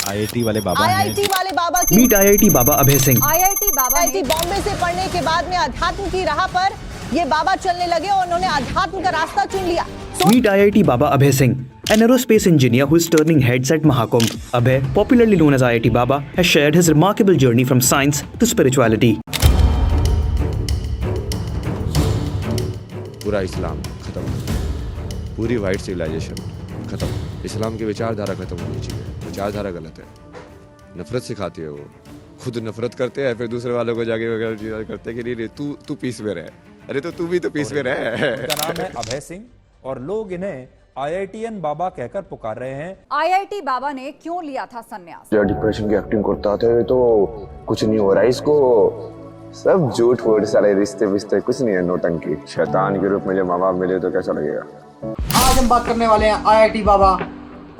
IIT वाले बाबा हैं। IIT वाले बाबा की मीट आईआईटी बाबा अभय सिंह। आईआईटी बाबा आईआईटी बॉम्बे से पढ़ने के बाद में अध्यात्म की राह पर ये बाबा चलने लगे और उन्होंने अध्यात्म का रास्ता चुन लिया। Meet IIT Baba Abhay Singh, an aerospace engineer who is turning heads at Mahakumbh. Abhay, popularly known as IIT Baba, has shared his remarkable journey from science to spirituality. पूरा इस्लाम खत्म, पूरी वाइट सिविलाइजेशन खत्म, इस्लाम की विचारधारा खत्म होनी चाहिए। विचारधारा गलत है, नफरत सिखाती है। वो खुद नफरत करते हैं, फिर दूसरे वालों को जाके वगैरह करते हैं कि नहीं तू पीस में रहे। अरे तो तू भी तो पीस में रहे। उनका नाम है अभय सिंह और लोग इन्हें आईआईटीएन बाबा कहकर पुकार रहे हैं। आईआईटी बाबा ने क्यों लिया था संन्यास? डिप्रेशन की एक्टिंग करता था तो कुछ नहीं हो रहा है इसको, सब झूठ फूट सारे रिश्ते विश्ते कुछ नहीं है, नौटंकी। शैतान के रूप में जब माँ बाप मिले तो कैसा लगेगा। आज हम बात करने वाले हैं आईआईटी बाबा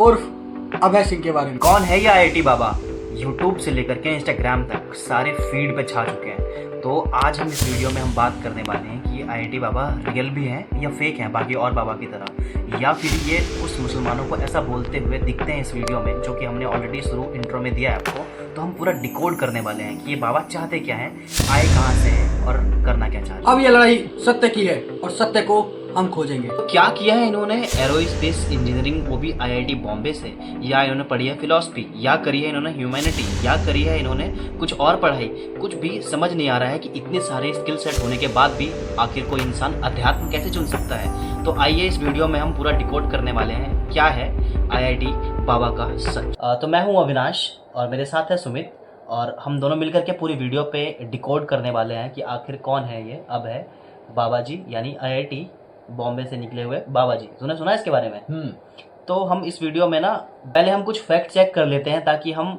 उर्फ अभय सिंह के बारे में। कौन है ये आईआईटी बाबा? यूट्यूब से लेकर के इंस्टाग्राम तक सारे फीड पे छा चुके हैं। तो आज हम इस वीडियो में हम बात करने वाले हैं कि आईआईटी बाबा रियल भी हैं या फेक हैं बाकी और बाबा की तरह, या फिर ये उस मुसलमानों को ऐसा बोलते हुए दिखते हैं इस वीडियो में, जो कि हमने ऑलरेडी शुरू इंट्रो में दिया है आपको। तो हम पूरा डिकोड करने वाले हैं कि ये बाबा चाहते क्या हैं, आए कहाँ से हैं और करना क्या चाहते हैं। अब ये लड़ाई सत्य की है और सत्य को हम खोजेंगे। तो क्या किया है इन्होंने? एरोस्पेस इंजीनियरिंग, वो भी आईआईटी बॉम्बे से, या इन्होंने पढ़ी है फिलॉसफी, या करी है इन्होंने ह्यूमैनिटी, या करी है इन्होंने कुछ और पढ़ाई। कुछ भी समझ नहीं आ रहा है कि इतने सारे स्किल सेट होने के बाद भी आखिर कोई इंसान अध्यात्म कैसे चुन सकता है। तो आइए इस वीडियो में हम पूरा डिकोड करने वाले हैं क्या है आईआईटी बाबा का सच। तो मैं हूँ अविनाश और मेरे साथ है सुमित, और हम दोनों मिलकर के पूरी वीडियो पे डिकोड करने वाले हैं कि आखिर कौन है ये अभय बाबा जी, यानी आईआईटी बॉम्बे से निकले हुए बाबा जी। तूने सुना इसके बारे में? तो हम इस वीडियो में ना पहले हम कुछ फैक्ट चेक कर लेते हैं ताकि हम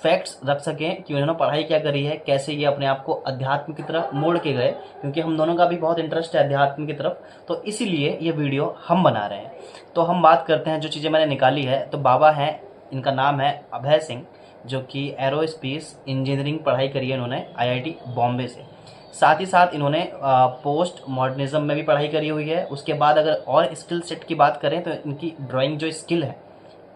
फैक्ट्स रख सकें कि उन्होंने पढ़ाई क्या करी है, कैसे ये अपने आप को अध्यात्म की तरफ मोड़ के गए, क्योंकि हम दोनों का भी बहुत इंटरेस्ट है अध्यात्म की तरफ। तो इसीलिए ये वीडियो हम बना रहे हैं। तो हम बात करते हैं जो चीज़ें मैंने निकाली है। तो बाबा हैं, इनका नाम है अभय सिंह, जो कि एरोस्पेस इंजीनियरिंग पढ़ाई करी है इन्होंने आईआईटी बॉम्बे से। साथ ही साथ इन्होंने पोस्ट मॉडर्निज्म में भी पढ़ाई करी हुई है। उसके बाद अगर और स्किल सेट की बात करें तो इनकी ड्राइंग जो स्किल है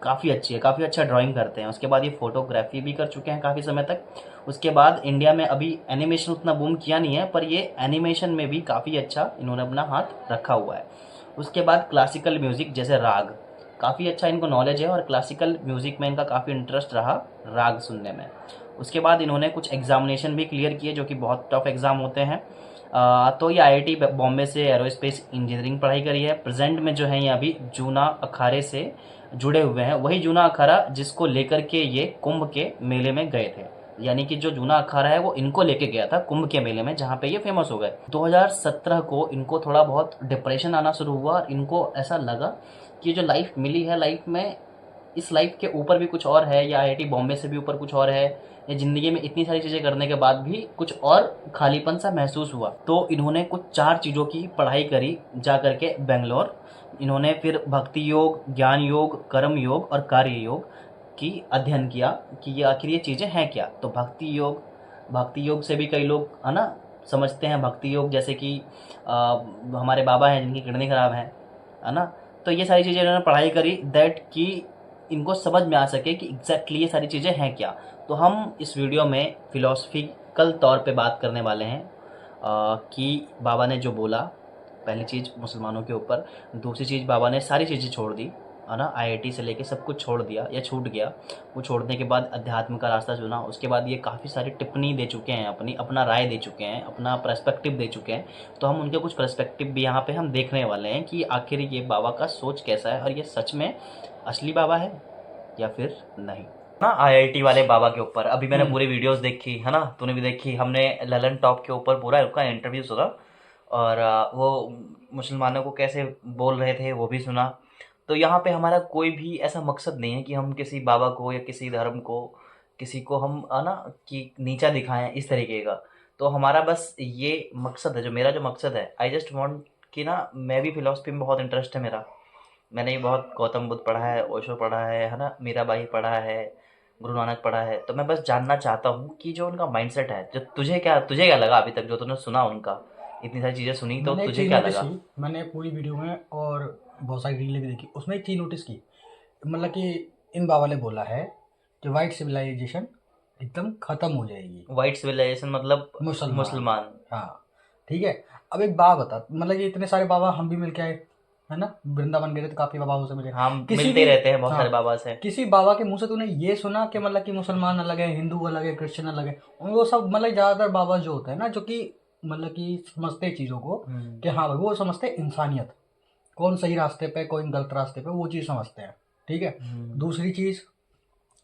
काफ़ी अच्छी है, काफ़ी अच्छा ड्राइंग करते हैं। उसके बाद ये फोटोग्राफी भी कर चुके हैं काफ़ी समय तक। उसके बाद इंडिया में अभी एनिमेशन उतना बूम किया नहीं है, पर ये एनिमेशन में भी काफ़ी अच्छा इन्होंने अपना हाथ रखा हुआ है। उसके बाद क्लासिकल म्यूज़िक जैसे राग, काफ़ी अच्छा इनको नॉलेज है और क्लासिकल म्यूज़िक में इनका काफ़ी इंटरेस्ट रहा राग सुनने में। उसके बाद इन्होंने कुछ एग्जामिनेशन भी क्लियर किए जो कि बहुत टफ एग्ज़ाम होते हैं। तो ये आईआईटी बॉम्बे से एरोस्पेस इंजीनियरिंग पढ़ाई करी है। प्रेजेंट में जो है ये अभी जूना अखाड़े से जुड़े हुए हैं, वही जूना अखाड़ा जिसको लेकर के ये कुंभ के मेले में गए थे। यानी कि जो जूना अखाड़ा है वो इनको लेके गया था कुंभ के मेले में, जहाँ पे ये फेमस हो गए। 2017 को इनको थोड़ा बहुत डिप्रेशन आना शुरू हुआ और इनको ऐसा लगा कि जो लाइफ मिली है, लाइफ में इस लाइफ के ऊपर भी कुछ और है, या आईआईटी बॉम्बे से भी ऊपर कुछ और है, या ज़िंदगी में इतनी सारी चीज़ें करने के बाद भी कुछ और खालीपन सा महसूस हुआ। तो इन्होंने कुछ 4 चीज़ों की पढ़ाई करी जा करके बेंगलोर। इन्होंने फिर भक्ति योग, ज्ञान योग, कर्म योग और कार्य योग की अध्ययन किया कि ये आखिर ये चीज़ें हैं क्या। तो भक्ति योग से भी कई लोग है ना समझते हैं भक्ति योग, जैसे कि हमारे बाबा हैं जिनकी किडनी खराब है ना। तो ये सारी चीज़ें इन्होंने पढ़ाई करी दैट कि इनको समझ में आ सके कि एग्जैक्टली ये सारी चीज़ें हैं क्या। तो हम इस वीडियो में फिलोसफिकल तौर पे बात करने वाले हैं कि बाबा ने जो बोला, पहली चीज़ मुसलमानों के ऊपर, दूसरी चीज़ बाबा ने सारी चीज़ें छोड़ दी है ना, आईआईटी से लेके सब कुछ छोड़ दिया या छूट गया। वो छोड़ने के बाद अध्यात्म का रास्ता चुना। उसके बाद ये काफ़ी सारी टिप्पणी दे चुके हैं, अपना राय दे चुके हैं, अपना पर्सपेक्टिव दे चुके हैं। तो हम उनके कुछ पर्सपेक्टिव भी यहाँ पे हम देखने वाले हैं कि आखिर ये बाबा का सोच कैसा है और ये सच में असली बाबा है या फिर नहीं ना। आईआईटी वाले बाबा के ऊपर अभी मैंने पूरी वीडियोस देखी है ना, तूने भी देखी। हमने ललन टॉप के ऊपर पूरा उनका इंटरव्यू सुना और वो मुसलमानों को कैसे बोल रहे थे वो भी सुना। तो यहाँ पे हमारा कोई भी ऐसा मकसद नहीं है कि हम किसी बाबा को या किसी धर्म को, किसी को हम है ना कि नीचा दिखाएं इस तरीके का। तो हमारा बस ये मकसद है, जो मेरा जो मकसद है, आई जस्ट वांट कि ना, मैं भी फिलोसफी में बहुत इंटरेस्ट है मेरा। मैंने भी बहुत गौतम बुद्ध पढ़ा है, ओशो पढ़ा है ना, मीराबाई पढ़ा है, गुरु नानक पढ़ा है। तो मैं बस जानना चाहता हूँ कि जो उनका माइंडसेट है, जो तुझे क्या लगा अभी तक, जो तूने सुना उनका, इतनी सारी चीज़ें सुनी, तो तुझे क्या लगा? मैंने पूरी वीडियो में और बहुत सारी रीलें भी देखी, उसमें एक चीज़ नोटिस की, मतलब कि इन बाबा ने बोला है कि वाइट सिविलाइजेशन एकदम खत्म हो जाएगी। वाइट सिविलाइजेशन मतलब मुसलमान। हाँ ठीक है। अब एक बात बता, मतलब ये इतने सारे बाबा हम भी मिल के आए है ना, वृंदावन गए थे तो काफी बाबाओं से मिले, हम किसी मिलते भी- रहते हैं बहुत हाँ, सारे बाबा से। किसी बाबा के मुंह से तूने ये सुना कि मतलब कि मुसलमान अलग है, हिंदू अलग है, क्रिश्चियन अलग है? वो सब मतलब ज्यादातर बाबा जो होते हैं ना, जो कि मतलब कि समझते हैं चीजों को कि हाँ भाई, वो समझते हैं इंसानियत, कौन सही रास्ते पे कौन गलत रास्ते पे, वो चीज़ समझते हैं। ठीक है। दूसरी चीज़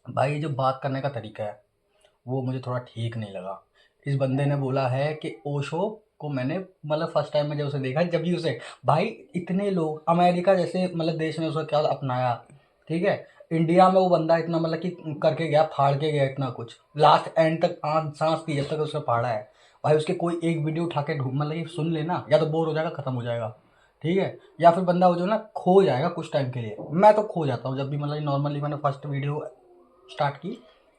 भाई, जो बात करने का तरीका है वो मुझे थोड़ा ठीक नहीं लगा। इस बंदे ने बोला है कि ओशो को मैंने मतलब फर्स्ट टाइम में जब उसे देखा, जब भी उसे भाई इतने लोग अमेरिका जैसे मतलब देश ने उसे क्या अपनाया, ठीक है, इंडिया में वो बंदा इतना मतलब कि करके गया, फाड़ के गया इतना कुछ, लास्ट एंड तक सांस थी जब तक उसने फाड़ा है भाई। उसके कोई एक वीडियो उठा के ढूंढ मतलब कि सुन लेना, या तो बोर हो जाएगा, खत्म हो जाएगा, ठीक है, या फिर बंदा वो जो ना खो जाएगा कुछ टाइम के लिए। मैं तो खो जाता हूँ जब भी मतलब नॉर्मली मैंने फर्स्ट वीडियो स्टार्ट की,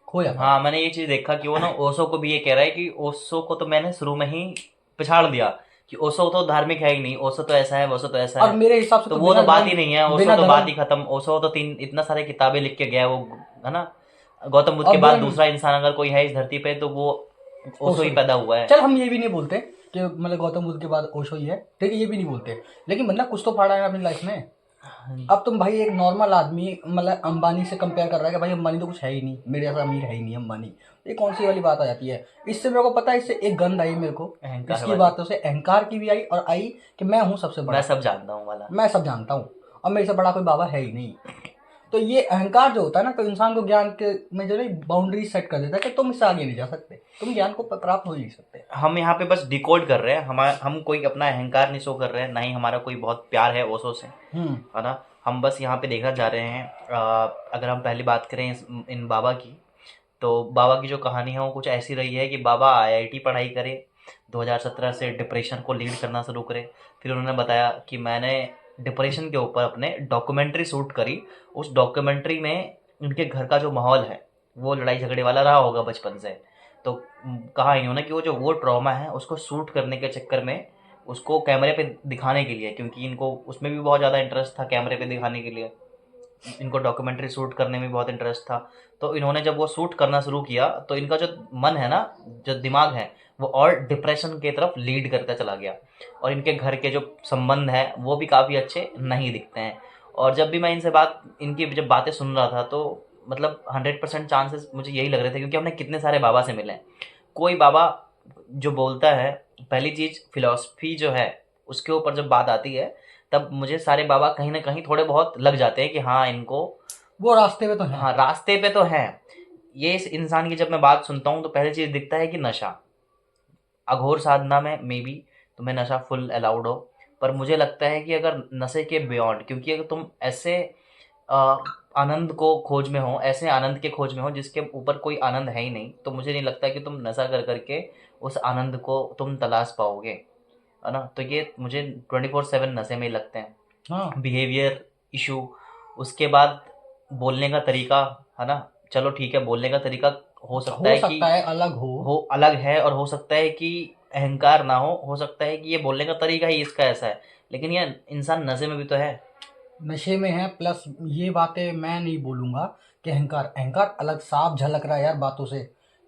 खो जाता हूँ। हाँ, मैंने ये चीज देखा कि वो ना ओशो को भी ये कह रहा है कि ओशो को तो मैंने शुरू में ही पिछाड़ दिया कि ओशो तो धार्मिक है ही नहीं, ओशो तो ऐसा है, ओशो तो ऐसा और है। मेरे हिसाब से तो वो तो बात ही नहीं है, ओशो तो बात ही धर्म खत्म। ओशो तो इतना सारे किताबें लिख के गया है वो, है ना। गौतम बुद्ध और के बाद बिना- दूसरा इंसान अगर कोई है इस धरती पे तो वो ओशो ही ही। पैदा हुआ है। चल हम ये भी नहीं बोलते कि मतलब गौतम बुद्ध के बाद ओशो ही है, ठीक है, ये भी नहीं बोलते, लेकिन बंदा कुछ तो फाड़ा है अपनी लाइफ में। अब तुम भाई एक नॉर्मल आदमी मतलब अंबानी से कंपेयर कर रहा है कि भाई अंबानी तो कुछ है ही नहीं, मेरे जैसा अमीर है ही नहीं अंबानी, ये कौन सी वाली बात आ जाती है? इससे मेरे को पता है, इससे एक गंद आई मेरे को, अहंकार इसकी वाली। बातों से अहंकार की भी आई, और आई कि मैं हूँ सबसे मैं बड़ा, सब जानता हूँ वाला। मैं सब जानता हूँ और मेरे से बड़ा कोई बाबा है ही नहीं। तो ये अहंकार जो होता है ना, तो इंसान को ज्ञान के में जो है बाउंड्री सेट कर देता है कि तुम इससे आगे नहीं जा सकते, तुम ज्ञान को प्राप्त हो ही नहीं सकते। हम यहाँ पे बस डिकोड कर रहे हैं, हम कोई अपना अहंकार नहीं शो कर रहे हैं, ना ही हमारा कोई बहुत प्यार है ओशो से, है ना। हम बस यहाँ पे देखना चाह रहे हैं। अगर हम पहली बात करें इन बाबा की, तो बाबा की जो कहानी है वो कुछ ऐसी रही है कि बाबा आईआईटी पढ़ाई करे, 2017 से डिप्रेशन को लीड करना शुरू करे। फिर उन्होंने बताया कि मैंने डिप्रेशन के ऊपर अपने डॉक्यूमेंट्री शूट करी। उस डॉक्यूमेंट्री में उनके घर का जो माहौल है वो लड़ाई झगड़े वाला रहा होगा बचपन से। तो कहा इन्होंने कि वो ट्रॉमा है उसको शूट करने के चक्कर में, उसको कैमरे पे दिखाने के लिए, क्योंकि इनको उसमें भी बहुत ज़्यादा इंटरेस्ट था, कैमरे पे दिखाने के लिए इनको डॉक्यूमेंट्री शूट करने में बहुत इंटरेस्ट था। तो इन्होंने जब वो शूट करना शुरू किया तो इनका जो मन है ना, जो दिमाग है, वो और डिप्रेशन की तरफ लीड करता चला गया। और इनके घर के जो संबंध हैं वो भी काफ़ी अच्छे नहीं दिखते हैं। और जब भी मैं इनकी जब बातें सुन रहा था तो मतलब 100% चांसेस मुझे यही लग रहे थे, क्योंकि हमने कितने सारे बाबा से मिले हैं। कोई बाबा जो बोलता है, पहली चीज़ फिलॉसफी जो है उसके ऊपर जब बात आती है तब मुझे सारे बाबा कहीं ना कहीं थोड़े बहुत लग जाते हैं कि हाँ इनको वो रास्ते पे तो है। हाँ रास्ते पे तो है। ये इस इंसान की जब मैं बात सुनता हूँ तो पहली चीज़ दिखता है कि नशा, अघोर साधना में मे बी तुम्हें नशा फुल अलाउड हो, पर मुझे लगता है कि अगर नशे के बियॉन्ड, क्योंकि अगर तुम ऐसे आनंद को खोज में हो, ऐसे आनंद के खोज में हो जिसके ऊपर कोई आनंद है ही नहीं, तो मुझे नहीं लगता कि तुम नशा कर करके उस आनंद को तुम तलाश पाओगे, है ना। तो ये मुझे 24/7 नशे में ही लगते हैं। हाँ बिहेवियर इशू, उसके बाद बोलने का तरीका, है ना। चलो ठीक है, बोलने का तरीका हो सकता है अलग हो अलग है, और हो सकता है कि अहंकार ना हो सकता है कि ये बोलने का तरीका ही इसका ऐसा है, लेकिन ये इंसान नशे में भी तो है, नशे में है। प्लस ये बातें मैं नहीं बोलूंगा कि अहंकार अलग साफ झलक रहा है यार बातों से।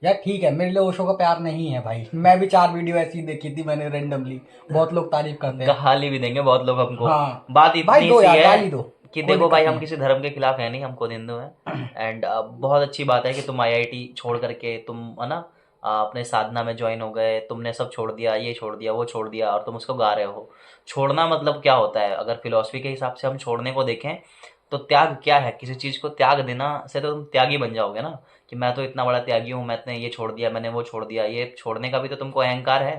यार ठीक है, मेरे लिए ओशो का प्यार नहीं है भाई, मैं भी 4 वीडियो ऐसी देखी थी मैंने रेंडमली, बहुत लोग तारीफ करते हैं, गाली भी देंगे बहुत लोग हमको। हाँ। बात भाई इतनी दो सी यार, है गाली दो, कि कोई देखो भाई, दिक्कत हम नहीं। किसी धर्म के खिलाफ है नहीं, हम खुद हिंदू हैं। एंड बहुत अच्छी बात है कि तुम आईआईटी छोड़ करके तुम, है ना, अपने साधना में ज्वाइन हो गए, तुमने सब छोड़ दिया, ये छोड़ दिया, वो छोड़ दिया, और तुम उसको गा रहे हो। छोड़ना मतलब क्या होता है, अगर फिलॉसफी के हिसाब से हम छोड़ने को देखें तो त्याग क्या है, किसी चीज़ को त्याग देना से तो तुम त्यागी बन जाओगे ना, कि मैं तो इतना बड़ा त्यागी हूँ, मैंने ये छोड़ दिया, मैंने वो छोड़ दिया। ये छोड़ने का भी तो तुमको अहंकार है।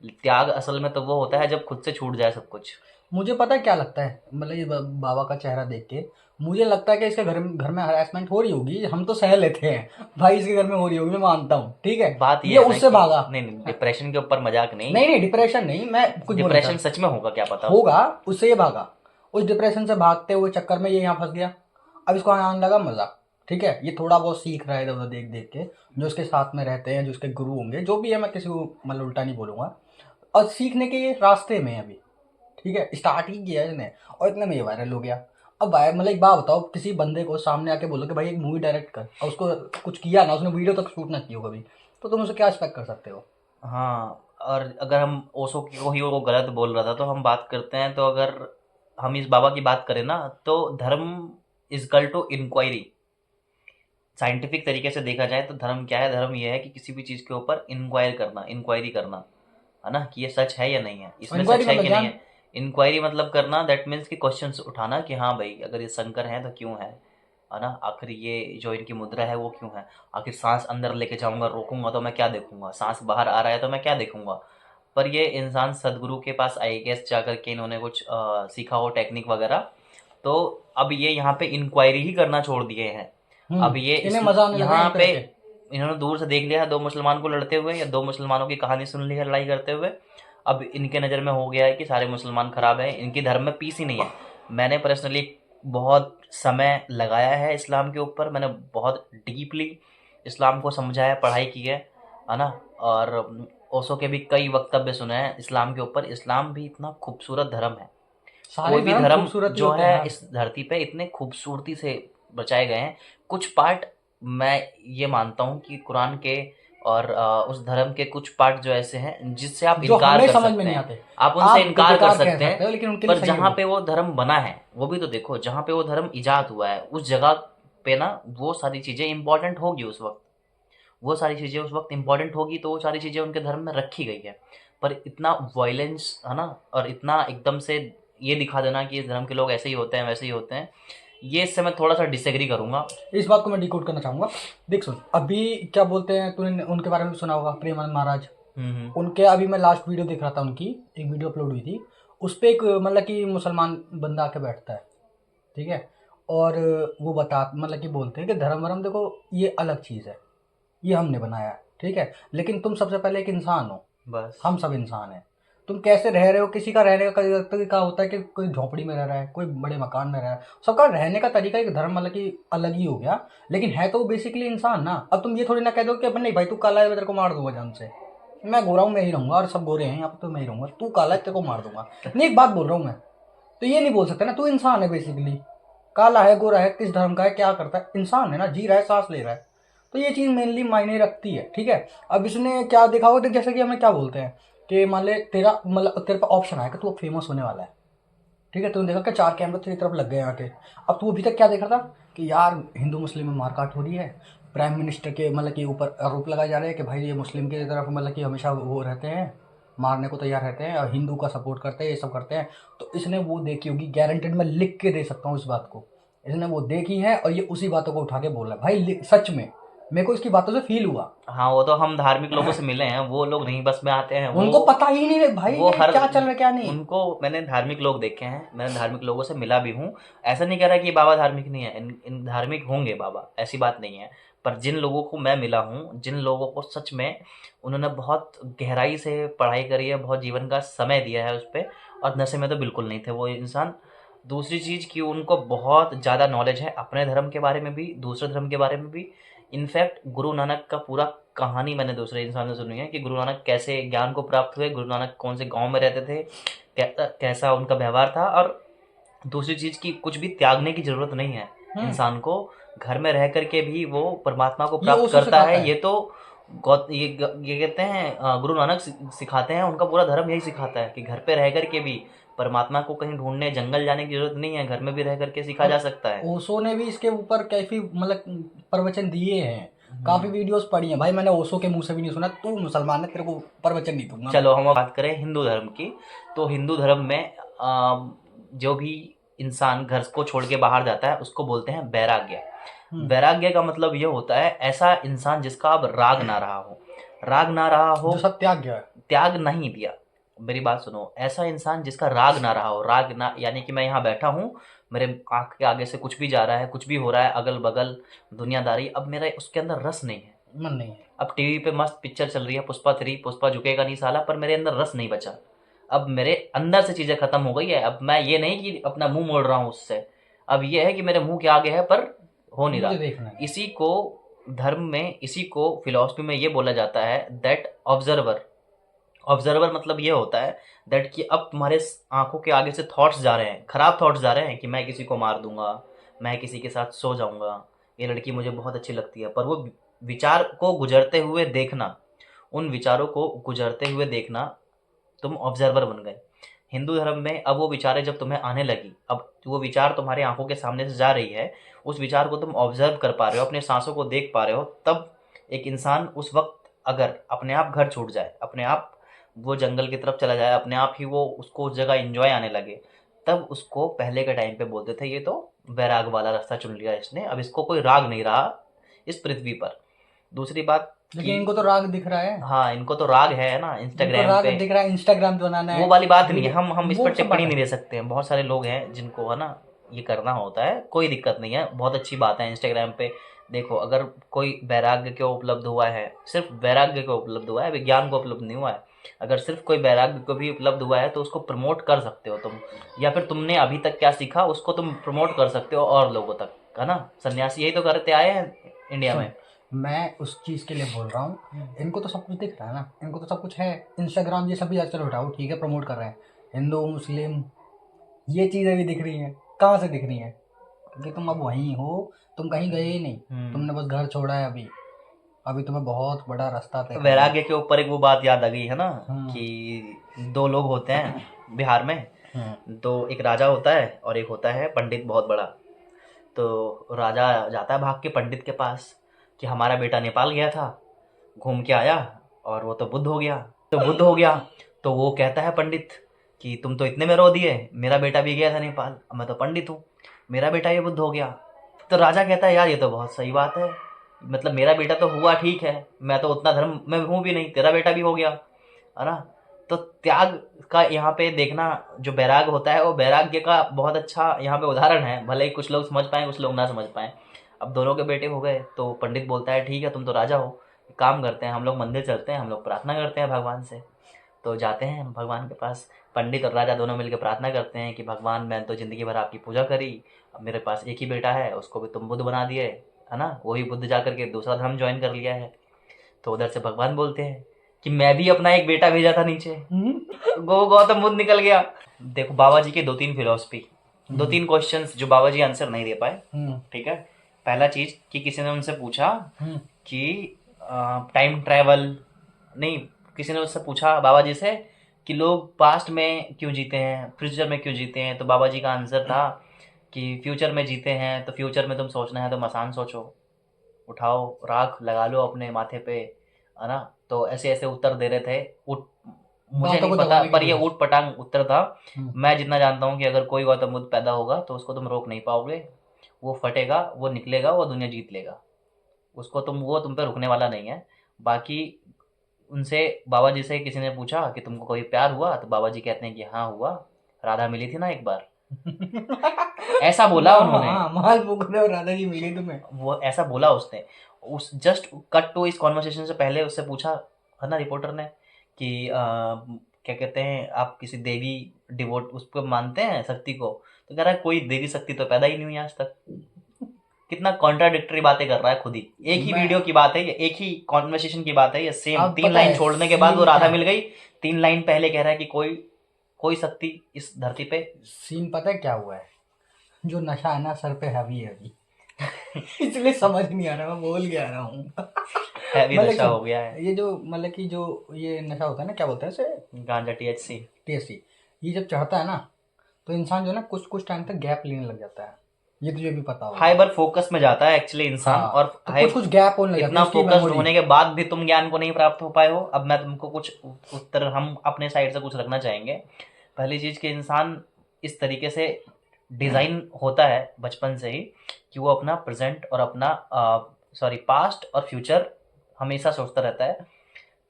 त्याग असल में तो वो होता है जब खुद से छूट जाए सब कुछ। मुझे पता है क्या लगता है, मतलब ये बाबा का चेहरा देख के मुझे लगता है कि इसके घर में हरासमेंट हो रही होगी, हम तो सह लेते हैं भाई, इसके घर में हो रही होगी, मैं मानता हूँ, ठीक है। बात ये उससे भागा, नहीं, डिप्रेशन के ऊपर मजाक नहीं, नहीं डिप्रेशन नहीं, मैं कुछ डिप्रेशन सच में होगा क्या पता होगा, उससे ये भागा, उस डिप्रेशन से भागते हुए चक्कर में ये यहाँ फंस गया। अब इसको आने लगा मजा, ठीक है, ये थोड़ा बहुत सीख रहा है इधर उधर देख देख के, जो उसके साथ में रहते हैं, जो उसके गुरु होंगे, जो भी है, मैं किसी को मतलब उल्टा नहीं बोलूंगा, और सीखने के ये रास्ते में अभी, ठीक है, स्टार्ट ही किया इसने और इतने में ये वायरल हो गया। अब भाई मतलब एक बात बताओ, किसी बंदे को सामने आके बोलो कि भाई एक मूवी डायरेक्ट कर, और उसको कुछ किया ना, उसने वीडियो तक शूट ना की हो कभी, तो तुम उसे क्या एक्सपेक्ट कर सकते हो? हाँ, और अगर हम ओशो को ही वो गलत बोल रहा था तो हम बात करते हैं, तो अगर हम इस बाबा की बात करें ना, तो धर्म इज कल टू इंक्वायरी। साइंटिफिक तरीके से देखा जाए तो धर्म क्या है? धर्म ये है कि किसी भी चीज़ के ऊपर इंक्वायरी करना, है ना, कि ये सच है या नहीं है, इसमें इंक्वायरी सच है मतलब कि नहीं ज्ञान। है। इंक्वायरी मतलब करना, दैट मीन्स कि क्वेश्चंस उठाना कि हाँ भाई, अगर ये शंकर है तो क्यों है ना, आखिर ये जो इनकी मुद्रा है वो क्यों है, आखिर सांस अंदर लेके जाऊंगा, रोकूंगा तो मैं क्या देखूंगा, सांस बाहर आ रहा है तो मैं क्या देखूंगा। पर ये इंसान सदगुरु के पास आई गेस जा करके इन्होंने कुछ सीखा हो टेक्निक वगैरह, तो अब ये यहाँ पे इंक्वायरी ही करना छोड़ दिए हैं। अब ये इन्हें मजा आने लगा यहाँ इन पे पे रह के। इन्होंने दूर से देख लिया है 2 मुसलमान को लड़ते हुए, या 2 मुसलमानों की कहानी सुन ली है लड़ाई करते हुए। अब इनके नज़र में हो गया है कि सारे मुसलमान खराब हैं, इनकी धर्म में पीस ही नहीं है। मैंने पर्सनली बहुत समय लगाया है इस्लाम के ऊपर, मैंने बहुत डीपली इस्लाम को समझा है, पढ़ाई की है ना, और ओशो के भी कई वक्तव्य सुने हैं इस्लाम के ऊपर। इस्लाम भी इतना खूबसूरत धर्म है, सारे कोई भी धर्म खूबसूरत ही जो होते है हैं। इस धरती पे इतने खूबसूरती से बचाए गए हैं। कुछ पार्ट मैं ये मानता हूँ कि कुरान के और उस धर्म के कुछ पार्ट जो ऐसे हैं जिससे आप जो इनकार हमें कर समझ सकते में नहीं हैं, आते। आप उनसे आप इनकार कर बेकार कह सकते सकते हो, हैं। लेकिन उनके लिए पर सही है जहाँ वो। पे वो धर्म बना है वो भी तो देखो, जहाँ पे वो धर्म इजाद हुआ है उस जगह पे ना वो सारी चीज़ें इंपॉर्टेंट होगी उस वक्त, वो सारी चीज़ें उस वक्त इंपॉर्टेंट होगी, तो वो सारी चीज़ें उनके धर्म में रखी गई है। पर इतना वायलेंस, है ना, और इतना एकदम से ये दिखा देना कि इस धर्म के लोग ऐसे ही होते हैं वैसे ही होते हैं, ये इससे मैं थोड़ा सा डिसएग्री करूंगा। इस बात को मैं डिकोड करना चाहूंगा। देख सुन, अभी क्या बोलते हैं, तूने उनके बारे में सुना होगा, प्रेमानंद महाराज। उनके अभी मैं लास्ट वीडियो देख रहा था, उनकी एक वीडियो अपलोड हुई थी, उस पर एक मतलब कि मुसलमान बंदा आके बैठता है, ठीक है, और वो बता मतलब कि बोलते हैं कि धर्म वरम देखो ये अलग चीज़ है, ये हमने बनाया है, ठीक है, लेकिन तुम सबसे पहले एक इंसान हो, बस हम सब इंसान हैं। तुम कैसे रह रहे हो, किसी का रहने का तरीका होता है कि कोई झोपड़ी में रह रहा है, कोई बड़े मकान में रह रहा है, सबका रहने का तरीका एक धर्म मतलब कि अलग ही हो गया, लेकिन है तो वो बेसिकली इंसान ना। अब तुम ये थोड़ी ना कह दो कि अपन नहीं भाई तू काला है मैं तेरे को मार दूंगा जान से, मैं गोरा हूँ मैं ही रहूंगा और सब गोरे हैं यहाँ पे तो मैं ही रहूंगा, तू काला है तेरे को मार दूंगा, नहीं एक बात बोल रहा हूँ मैं, तो ये नहीं बोल सकता ना, तू इंसान है बेसिकली, काला है गोरा है किस धर्म का है क्या करता है, इंसान है ना, जी रहा है सांस ले रहा है, तो ये चीज़ मेनली मायने रखती है, ठीक है। अब इसने क्या देखा होगा, जैसे कि हमें क्या बोलते हैं कि मान ले तेरा मतलब तेरे पास ऑप्शन आया कि तू अब फेमस होने वाला है, ठीक है, तूने देखा कि 4 कैमरे तेरी तरफ लग गए आके, अब तू अभी तक क्या देख रहा था कि यार हिंदू मुस्लिम में मारकाट हो रही है, प्राइम मिनिस्टर के मतलब कि ऊपर आरोप लगाए जा रहे हैं कि भाई ये मुस्लिम की तरफ मतलब कि हमेशा वो रहते हैं, मारने को तैयार रहते हैं और हिंदू का सपोर्ट करते हैं, ये सब करते हैं, तो इसने वो देखी होगी, गारंटेड मैं लिख के दे सकता हूँ इस बात को, इसने वो देखी है और ये उसी बातों को उठा के बोल रहा है भाई, सच में मेरे को इसकी बातों से फील हुआ। हाँ, वो तो हम धार्मिक लोगों से मिले हैं, वो लोग नहीं बस में आते हैं, उनको पता ही नहीं भाई वो हर क्या चल रहा है क्या नहीं। उनको मैंने धार्मिक लोग देखे हैं, मैंने धार्मिक लोगों से मिला भी हूँ। ऐसा नहीं कह रहा कि बाबा धार्मिक नहीं है, इन धार्मिक होंगे बाबा, ऐसी बात नहीं है, पर जिन लोगों को मैं मिला हूँ, जिन लोगों को सच में उन्होंने बहुत गहराई से पढ़ाई करी है, बहुत जीवन का समय दिया है उस पर, और नशे में तो बिल्कुल नहीं थे वो इंसान। दूसरी चीज़ कि उनको बहुत ज़्यादा नॉलेज है अपने धर्म के बारे में भी, दूसरे धर्म के बारे में भी। इनफैक्ट गुरु नानक का पूरा कहानी मैंने दूसरे इंसान से सुनी है कि गुरु नानक कैसे ज्ञान को प्राप्त हुए, गुरु नानक कौन से गांव में रहते थे, कैसा उनका व्यवहार था। और दूसरी चीज़ की कुछ भी त्यागने की ज़रूरत नहीं है, इंसान को घर में रह करके भी वो परमात्मा को प्राप्त करता है। ये तो ये कहते हैं गुरु नानक सिखाते हैं, उनका पूरा धर्म यही सिखाता है कि घर पे रह करके भी परमात्मा को कहीं ढूंढने जंगल जाने की जरूरत नहीं है, घर में भी रह करके सीखा जा सकता है। ओशो ने भी इसके ऊपर काफी मतलब प्रवचन दिए हैं, काफी वीडियोस पढ़ी हैं भाई, मैंने ओशो के मुंह से भी नहीं सुना, तू मुसलमान है तेरे को प्रवचन नहीं दूंगा। चलो हम बात करें हिंदू धर्म की, तो हिंदू धर्म में जो भी इंसान घर को छोड़ के बाहर जाता है उसको बोलते हैं वैराग्य। वैराग्य का मतलब ये होता है ऐसा इंसान जिसका अब राग ना रहा हो, राग ना रहा हो, जो सब त्याग गया, त्याग नहीं दिया, मेरी बात सुनो, ऐसा इंसान जिसका राग ना रहा हो। राग ना यानी कि मैं यहाँ बैठा हूँ, मेरे आँख के आगे से कुछ भी जा रहा है, कुछ भी हो रहा है, अगल बगल दुनियादारी, अब मेरा उसके अंदर रस नहीं है, मन नहीं है। अब टीवी पे मस्त पिक्चर चल रही है पुष्पा 3, पुष्पा झुकेगा नहीं साला, पर मेरे अंदर रस नहीं बचा, अब मेरे अंदर से चीज़ें खत्म हो गई है। अब मैं ये नहीं कि अपना मुंह मोड़ रहा हूँ उससे, अब ये है कि मेरे मुंह के आगे है पर हो नहीं रहा। इसी को धर्म में, इसी को फिलॉसफी में ये बोला जाता है दैट ऑब्जर्वर ऑब्जर्वर मतलब ये होता है दैट कि अब तुम्हारे आंखों के आगे से थॉट्स जा रहे हैं, खराब थॉट्स जा रहे हैं कि मैं किसी को मार दूंगा, मैं किसी के साथ सो जाऊंगा, ये लड़की मुझे बहुत अच्छी लगती है, पर वो विचार को गुजरते हुए देखना, उन विचारों को गुजरते हुए देखना, तुम ऑब्जर्वर बन गए। हिंदू धर्म में अब वो विचारें जब तुम्हें आने लगी, अब वो विचार तुम्हारी आंखों के सामने से जा रही है, उस विचार को तुम ऑब्जर्व कर पा रहे हो, अपने सांसों को देख पा रहे हो, तब एक इंसान उस वक्त अगर अपने आप घर छूट जाए, अपने आप वो जंगल की तरफ चला जाए, अपने आप ही वो उसको उस जगह एंजॉय आने लगे, तब उसको पहले के टाइम पे बोलते थे ये तो वैराग वाला रास्ता चुन लिया इसने, अब इसको कोई राग नहीं रहा इस पृथ्वी पर। दूसरी बात लेकिन इनको तो राग दिख रहा है। हाँ, इनको तो राग है ना, इनको इंस्टाग्राम राग पे दिख रहा है, इंस्टाग्राम पे बनाना है, वो वाली बात नहीं है, हम इस वो पर सब टिप्पणी बात नहीं है। दे सकते हैं। बहुत सारे लोग हैं जिनको है ना ये करना होता है, कोई दिक्कत नहीं है, बहुत अच्छी बात है। इंस्टाग्राम पे देखो, अगर कोई वैराग्य को उपलब्ध हुआ है, सिर्फ वैराग्य को उपलब्ध हुआ है, विज्ञान को उपलब्ध नहीं हुआ है, अगर सिर्फ कोई वैराग्य को भी उपलब्ध हुआ है तो उसको प्रमोट कर सकते हो तुम, या फिर तुमने अभी तक क्या सीखा उसको तुम प्रमोट कर सकते हो और लोगों तक, है ना। सन्यासी यही तो करते आए हैं इंडिया में। मैं उस चीज के लिए बोल रहा हूँ, इनको तो सब कुछ दिख रहा है ना, इनको तो सब कुछ है। इंस्टाग्राम ये सभी चलो उठाओ, ठीक है, प्रमोट कर रहे हैं, हिंदू मुस्लिम ये चीजें भी दिख रही हैं। कहाँ से दिख रही हैं? क्योंकि तुम अब वहीं हो, तुम कहीं गए ही नहीं, तुमने बस घर छोड़ा है अभी, अभी तुम्हें बहुत बड़ा रास्ता तय करना है। वैराग्य के ऊपर एक वो बात याद आ गई है ना कि दो लोग होते हैं बिहार में, तो एक राजा होता है और एक होता है पंडित बहुत बड़ा। तो राजा जाता है भाग के पंडित के पास कि हमारा बेटा नेपाल गया था, घूम के आया और वो तो बुद्ध हो गया। तो वो कहता है पंडित कि तुम तो इतने में रो दिए, मेरा बेटा भी गया था नेपाल, अब मैं तो पंडित हूँ, मेरा बेटा ये बुद्ध हो गया। तो राजा कहता है यार ये तो बहुत सही बात है, मतलब मेरा बेटा तो हुआ ठीक है, मैं तो उतना धर्म में हूँ भी नहीं, तेरा बेटा भी हो गया, है ना। तो त्याग का यहाँ पे देखना, जो वैराग होता है वो वैराग्य का बहुत अच्छा यहाँ पे उदाहरण है। भले ही कुछ लोग समझ पाएँ, कुछ लोग ना समझ पाएँ। अब दोनों के बेटे हो गए, तो पंडित बोलता है ठीक है तुम तो राजा हो, काम करते हैं, हम लोग मंदिर चलते हैं, हम लोग प्रार्थना करते हैं भगवान से। तो जाते हैं भगवान के पास, पंडित और राजा दोनों मिलकर प्रार्थना करते हैं कि भगवान मैं तो ज़िंदगी भर आपकी पूजा करी, अब मेरे पास एक ही बेटा है, उसको भी तुम बुद्ध बना दिए, है ना, वही बुद्ध जा करके दूसरा धर्म ज्वाइन कर लिया है। तो उधर से भगवान बोलते हैं कि मैं भी अपना एक बेटा भेजा था नीचे, गौतम बुद्ध निकल गया। देखो बाबा जी के 2-3 फिलॉसफी, 2-3 क्वेश्चंस जो बाबा जी आंसर नहीं दे पाए, ठीक है। पहला चीज कि किसी ने उनसे पूछा कि टाइम ट्रैवल नहीं, किसी ने उससे पूछा बाबा जी से कि लोग पास्ट में क्यों जीते हैं, फ्यूचर में क्यों जीते हैं। तो बाबा जी का आंसर था कि फ्यूचर में जीते हैं तो फ्यूचर में तुम सोचना है तो आसान सोचो, उठाओ राख लगा लो अपने माथे पे, है ना। तो ऐसे ऐसे उत्तर दे रहे थे, मुझे नहीं पता पर ये ऊट पटांग उत्तर था। मैं जितना जानता हूँ कि अगर कोई गौतम बुद्ध पैदा होगा तो उसको तुम रोक नहीं पाओगे, वो फटेगा, वो निकलेगा, वो दुनिया जीत लेगा, उसको तुम पे रुकने वाला नहीं है। बाकी उनसे बाबा जी से किसी ने पूछा कि तुमको कोई प्यार हुआ, तो बाबा जी कहते हैं कि हाँ हुआ, राधा मिली थी ना एक बार। ऐसा बोला उन्होंने, राधा जी मिली तुम्हें, वो ऐसा बोला उसने। उस जस्ट कट टू इस कॉन्वर्सेशन से पहले उससे पूछा है ना रिपोर्टर ने कि क्या कहते हैं आप किसी देवी डिवोट उसको मानते हैं शक्ति को, तो कह रहा है कोई देवी शक्ति तो पैदा ही नहीं हुई आज तक। कितना कॉन्ट्राडिक्टरी बातें कर रहा है खुद ही। एक ही वीडियो की बात है ये, एक ही कॉन्वर्सेशन की बात है ये, सेम 3 लाइन छोड़ने के बाद वो राधा मिल गई, 3 लाइन पहले कह रहा है कि कोई शक्ति इस धरती पे। सीन पता है क्या हुआ है, जो नशा है ना सर पे हैवी है अभी इसलिए समझ नहीं आ रहा, मैं बोल के आ रहा हूँ हैवी नशा हो गया है ये, जो मतलब कि जो ये नशा होता है ना, क्या बोलते हैं इसे, गांजा, THC। ये जब चढ़ता है ना तो इंसान जो है ना कुछ टाइम तक गैप लेने लग जाता है, ये तुझे भी पता होगा। हाइपर फोकस में जाता है एक्चुअली इंसान। और तो कुछ गैप होने लगा, इतना फोकस्ड होने के बाद भी तुम ज्ञान को नहीं प्राप्त हो पाए हो। अब मैं तुमको कुछ उत्तर हम अपने साइड से कुछ रखना चाहेंगे। पहली चीज कि इंसान इस तरीके से डिजाइन होता है बचपन से ही कि वो अपना प्रेजेंट और अपना पास्ट और फ्यूचर हमेशा सोचता रहता है।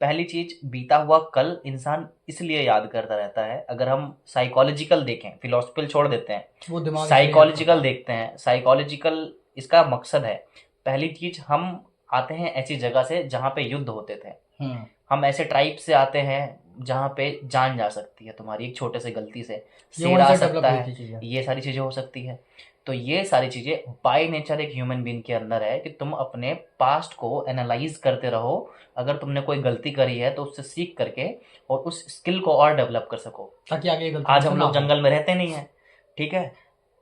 पहली चीज, बीता हुआ कल इंसान इसलिए याद करता रहता है। अगर हम साइकोलॉजिकल देखें, फिलोसफिकल छोड़ देते हैं, साइकोलॉजिकल देखते हैं, साइकोलॉजिकल इसका मकसद है, पहली चीज हम आते हैं ऐसी जगह से जहाँ पे युद्ध होते थे, हम ऐसे ट्राइब से आते हैं जहाँ पे जान जा सकती है तुम्हारी एक छोटे से गलती से, शेर आ सकता है, ये सारी चीजें हो सकती है। तो ये सारी चीज़ें बाय नेचर एक ह्यूमन बीइंग के अंदर है कि तुम अपने पास्ट को एनालाइज करते रहो। अगर तुमने कोई गलती करी है तो उससे सीख करके और उस स्किल को और डेवलप कर सको, ताकि आगे ये गलती आज हम ना लोग हो। जंगल में रहते नहीं है, ठीक है।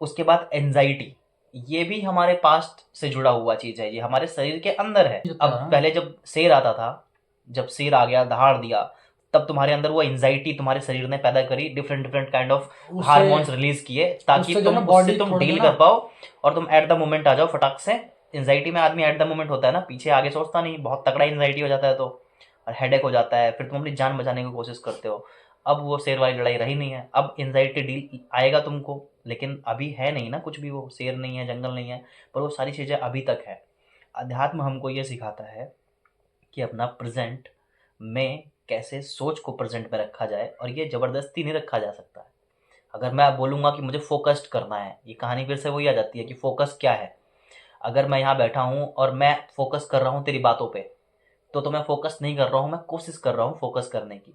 उसके बाद एंजाइटी, ये भी हमारे पास्ट से जुड़ा हुआ चीज है, ये हमारे शरीर के अंदर है। अब पहले जब शेर आता था, जब शेर आ गया दहाड़ दिया, तब तुम्हारे अंदर वो एंजाइटी तुम्हारे शरीर ने पैदा करी, डिफरेंट डिफरेंट काइंड ऑफ उससे- हार्मोन्स रिलीज किए ताकि उससे जो तुम ना उससे body तुम थोड़ा डील ना- कर पाओ और तुम एट द मोमेंट आ जाओ फटाक से। एंजाइटी में आदमी एट द मोमेंट होता है ना, पीछे आगे सोचता नहीं, बहुत तगड़ा एंजाइटी हो जाता है तो, और हेडेक हो जाता है, फिर तुम अपनी जान बचाने की कोशिश करते हो। अब वो शेर वाली लड़ाई रही नहीं है, अब एंजाइटी डील आएगा तुमको, लेकिन अभी है नहीं ना कुछ भी, वो शेर नहीं है, जंगल नहीं है, पर वो सारी चीज़ें अभी तक है। अध्यात्म हमको ये सिखाता है कि अपना प्रेजेंट में कैसे सोच को प्रेजेंट में रखा जाए, और ये ज़बरदस्ती नहीं रखा जा सकता है। अगर मैं बोलूँगा कि मुझे फोकस्ड करना है, ये कहानी फिर से वही आ जाती है कि फोकस क्या है। अगर मैं यहाँ बैठा हूँ और मैं फोकस कर रहा हूँ तेरी बातों पे, तो मैं फोकस नहीं कर रहा हूँ, मैं कोशिश कर रहा हूँ फोकस करने की।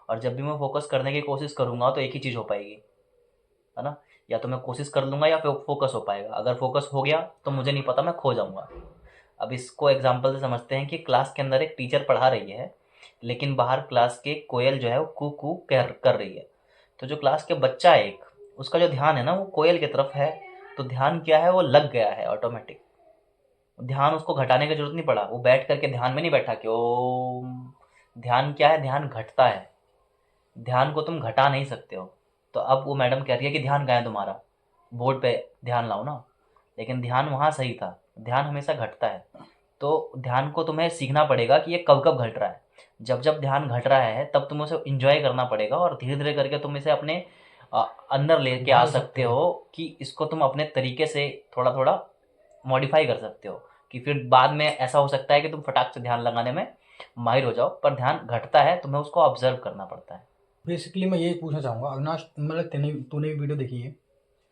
और जब भी मैं फोकस करने की कोशिश करूँगा तो एक ही चीज़ हो पाएगी, है ना, या तो मैं कोशिश कर लूँगा या फिर फोकस हो पाएगा। अगर फोकस हो गया तो मुझे नहीं पता, मैं खो जाऊँगा। अब इसको एग्जाम्पल से समझते हैं कि क्लास के अंदर एक टीचर पढ़ा रही है, लेकिन बाहर क्लास के कोयल जो है वो कू कू कर रही है। तो जो क्लास के बच्चा है एक, उसका जो ध्यान है ना वो कोयल की तरफ है, तो ध्यान क्या है, वो लग गया है ऑटोमेटिक। ध्यान उसको घटाने की जरूरत नहीं पड़ा, वो बैठ करके ध्यान में नहीं बैठा कि ओम। ध्यान क्या है, ध्यान घटता है, ध्यान को तुम घटा नहीं सकते हो। तो अब वो मैडम कह रही है कि ध्यान कहाँ है तुम्हारा, बोर्ड पे ध्यान लाओ ना, लेकिन ध्यान वहाँ सही था, ध्यान हमेशा घटता है। तो ध्यान को तुम्हें सीखना पड़ेगा कि ये कब कब घट रहा है। जब जब ध्यान घट रहा है तब तुम्हें उसे इंजॉय करना पड़ेगा, और धीरे धीरे करके तुम इसे अपने अंदर लेके आ सकते हो कि इसको तुम अपने तरीके से थोड़ा थोड़ा मॉडिफाई कर सकते हो, कि फिर बाद में ऐसा हो सकता है कि तुम फटाक से ध्यान लगाने में माहिर हो जाओ। पर ध्यान घटता है, तुम्हें उसको ऑब्जर्व करना पड़ता है। बेसिकली मैं ये पूछना चाहूँगा अविनाश, मतलब तूने भी वीडियो देखी है,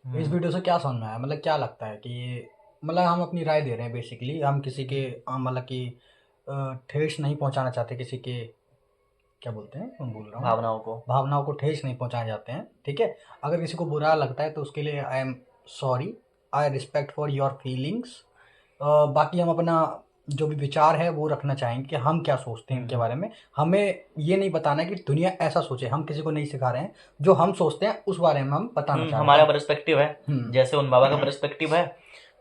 इस वीडियो से क्या समझ में आया, मतलब क्या लगता है कि मतलब हम अपनी राय दे रहे हैं, बेसिकली हम किसी के मतलब कि ठेस नहीं पहुंचाना चाहते, किसी के क्या बोलते हैं, मैं बोल रहा हूँ, भावनाओं को ठेस नहीं पहुंचाना चाहते हैं, ठीक है। अगर किसी को बुरा लगता है तो उसके लिए I am sorry, I respect for your feelings. बाकी हम अपना जो भी विचार है वो रखना चाहेंगे कि हम क्या सोचते हैं इनके बारे में। हमें ये नहीं बताना है कि दुनिया ऐसा सोचे, हम किसी को नहीं सिखा रहे हैं, जो हम सोचते हैं उस बारे में हम बताना चाहते हैं। हमारा पर्सपेक्टिव है, जैसे उन बाबा का पर्सपेक्टिव है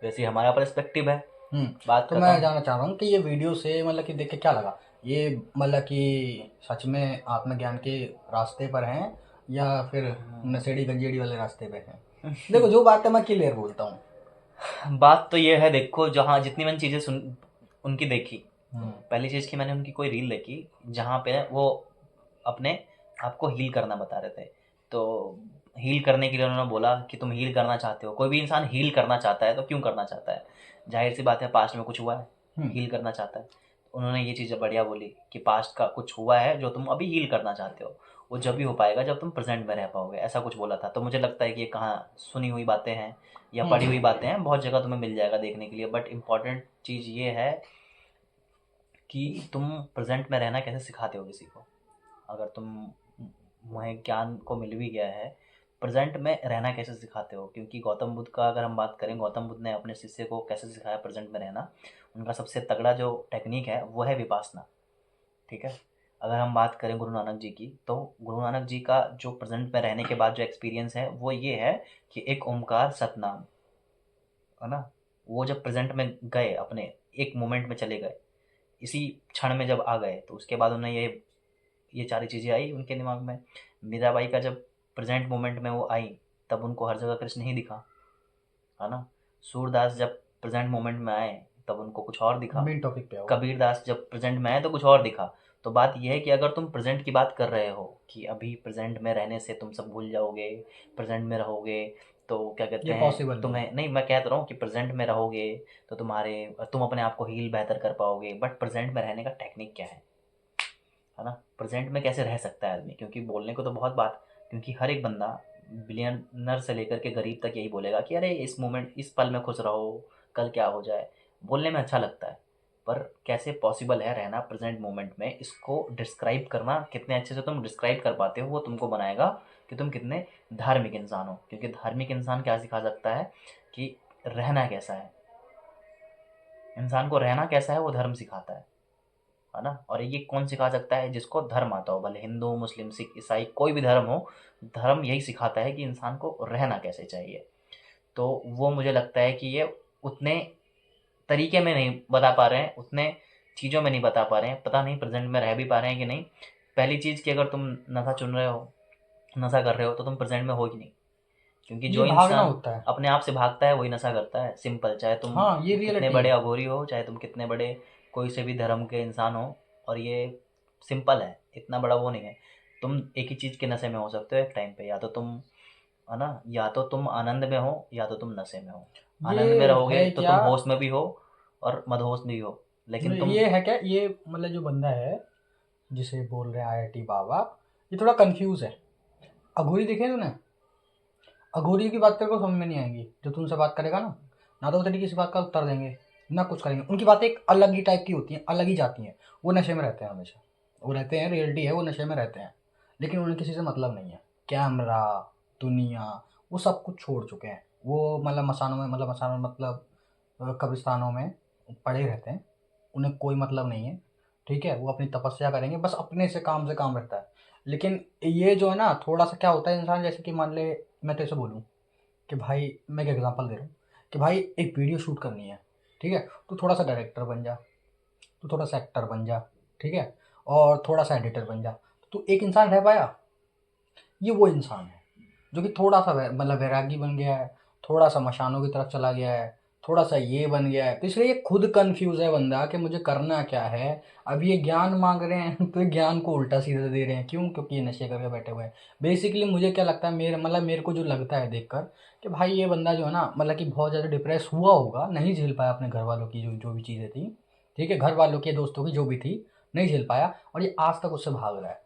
वैसे ही हमारा पर्सपेक्टिव है। बात तो मैं जानना चाह रहा हूँ कि ये वीडियो से मतलब कि देख के क्या लगा, ये मतलब कि सच में आत्मज्ञान के रास्ते पर हैं या फिर नशेड़ी गंजेड़ी वाले रास्ते पे हैं। देखो जो बात है मैं क्लियर बोलता हूँ। बात तो ये है, देखो जहाँ जितनी मैंने चीज़ें सुन उनकी देखी, पहली चीज़ की मैंने उनकी कोई रील देखी जहाँ पे वो अपने आपको हील करना बता रहे थे। तो हील करने के लिए उन्होंने बोला कि तुम हील करना चाहते हो, कोई भी इंसान हील करना चाहता है तो क्यों करना चाहता है, जाहिर सी बात है पास्ट में कुछ हुआ है, हील करना चाहता है। उन्होंने ये चीज़ बढ़िया बोली कि पास्ट का कुछ हुआ है जो तुम अभी हील करना चाहते हो, वो जब भी हो पाएगा जब तुम प्रेजेंट में रह पाओगे, ऐसा कुछ बोला था। तो मुझे लगता है कि ये कहाँ सुनी हुई बातें हैं या पढ़ी हुई बातें हैं, बहुत जगह तुम्हें मिल जाएगा देखने के लिए। बट इम्पॉर्टेंट चीज़ ये है कि तुम प्रेजेंट में रहना कैसे सिखाते हो किसी को। अगर तुम्हें ज्ञान को मिल भी गया है, प्रेजेंट में रहना कैसे सिखाते हो। क्योंकि गौतम बुद्ध का अगर हम बात करें, गौतम बुद्ध ने अपने शिष्य को कैसे सिखाया प्रेजेंट में रहना, उनका सबसे तगड़ा जो टेक्निक है वो है विपासना, ठीक है। अगर हम बात करें गुरु नानक जी की, तो गुरु नानक जी का जो प्रेजेंट में रहने के बाद जो एक्सपीरियंस है वो ये है कि एक ओमकार सतनाम, है ना, वो जब प्रेजेंट में गए, अपने एक मोमेंट में चले गए, इसी क्षण में जब आ गए, तो उसके बाद उन्हें ये सारी चीज़ें आई उनके दिमाग में। मीराबाई का जब प्रेजेंट मोमेंट में वो आई तब उनको हर जगह कृष्ण ही दिखा, है ना। सूरदास जब प्रेजेंट मोमेंट में आए तब उनको कुछ और दिखा, मेन टॉपिक पे आओ। कबीर दास जब प्रेजेंट में आए तो कुछ और दिखा। तो बात यह है कि अगर तुम प्रेजेंट की बात कर रहे हो कि अभी प्रेजेंट में रहने से तुम सब भूल जाओगे, प्रेजेंट में रहोगे तो क्या कहते हैं तुम्हें, नहीं मैं कह रहा हूँ कि प्रेजेंट में रहोगे तो तुम अपने आप को हील बेहतर कर पाओगे। बट प्रेजेंट में रहने का टेक्निक क्या है ना, प्रेजेंट में कैसे रह सकता है आदमी। क्योंकि बोलने को तो बहुत बात, क्योंकि हर एक बंदा बिलियनर से लेकर के गरीब तक यही बोलेगा कि अरे इस मोमेंट इस पल में खुश रहो, कल क्या हो जाए, बोलने में अच्छा लगता है। पर कैसे पॉसिबल है रहना प्रेजेंट मोमेंट में, इसको डिस्क्राइब करना कितने अच्छे से तुम डिस्क्राइब कर पाते हो वो तुमको बनाएगा कि तुम कितने धार्मिक इंसान हो। क्योंकि धार्मिक इंसान क्या सिखा सकता है कि रहना कैसा है, इंसान को रहना कैसा है वो धर्म सिखाता है ना। और ये कौन सिखा सकता है? जिसको धर्म आता हो, भले हिंदू मुस्लिम सिख ईसाई कोई भी धर्म हो, धर्म यही सिखाता है कि इंसान को रहना कैसे चाहिए। तो वो मुझे लगता है कि ये उतने तरीके में नहीं बता पा रहे हैं, उतने चीज़ों में नहीं बता पा रहे हैं, पता नहीं प्रेजेंट में रह भी पा रहे हैं कि नहीं। पहली चीज़ कि अगर तुम नशा चुन रहे हो, नशा कर रहे हो, तो तुम प्रेजेंट में हो ही नहीं। क्योंकि जो ये भागना इंसान होता है। अपने आप से भागता है वही नशा करता है, सिंपल। चाहे तुम हाँ, ये कितने रियलिटी बड़े है। अघोरी हो, चाहे तुम कितने बड़े कोई से भी धर्म के इंसान हो, और ये सिंपल है, इतना बड़ा वो नहीं है। तुम एक ही चीज़ के नशे में हो सकते हो एक टाइम पे, या तो तुम, है ना, या तो तुम आनंद में हो या तो तुम नशे में हो। आनंद में ये रहोगे है तो क्या? तुम होश में भी हो और मदहोश भी हो, लेकिन तुम ये है क्या, ये मतलब जो बंदा है जिसे बोल रहे हैं आईआईटी बाबा, ये थोड़ा कंफ्यूज है। अघोरी देखे तूने? अघोरी की बात तेरे को समझ में नहीं आएगी। जो तुमसे बात करेगा ना तो वो तेरी किसी बात का उत्तर देंगे ना कुछ करेंगे। उनकी बातें एक अलग ही टाइप की होती हैं, अलग ही जाती हैं। वो नशे में रहते हैं हमेशा, वो रहते हैं, रियलिटी है, वो नशे में रहते हैं, लेकिन उन्हें किसी से मतलब नहीं है। कैमरा, दुनिया, वो सब कुछ छोड़ चुके हैं। वो मतलब मसानों में, कब्रिस्तानों में पड़े रहते हैं, उन्हें कोई मतलब नहीं है। ठीक है, वो अपनी तपस्या करेंगे, बस अपने से काम रहता है। लेकिन ये जो है ना, थोड़ा सा क्या होता है इंसान, जैसे कि मान ले मैं तेरे से बोलूँ कि भाई, मैं एक एग्जांपल दे रहा हूँ कि भाई एक वीडियो शूट करनी है, ठीक है, तो थोड़ा सा डायरेक्टर बन जा, तो थोड़ा सा एक्टर बन जा, ठीक है, और थोड़ा सा एडिटर बन जा, तो एक इंसान रह पाया। ये वो इंसान है जो कि थोड़ा सा मतलब वैरागी बन गया है, थोड़ा सा मशानों की तरफ चला गया है, थोड़ा सा ये बन गया है, तो इसलिए ये खुद कंफ्यूज है बंदा कि मुझे करना क्या है। अब ये ज्ञान मांग रहे हैं तो ये ज्ञान को उल्टा सीधा दे रहे हैं। क्यों? क्योंकि ये नशे करके बैठे हुए हैं। बेसिकली मुझे क्या लगता है, मेरे को जो लगता है देखकर कि भाई ये बंदा जो है ना, मतलब कि बहुत ज़्यादा डिप्रेस हुआ होगा, नहीं झेल पाया अपने घर वालों की जो भी चीज़ें थी, ठीक है, घर वालों के दोस्तों की जो भी थी, नहीं झेल पाया, और ये आज तक उससे भाग रहा है।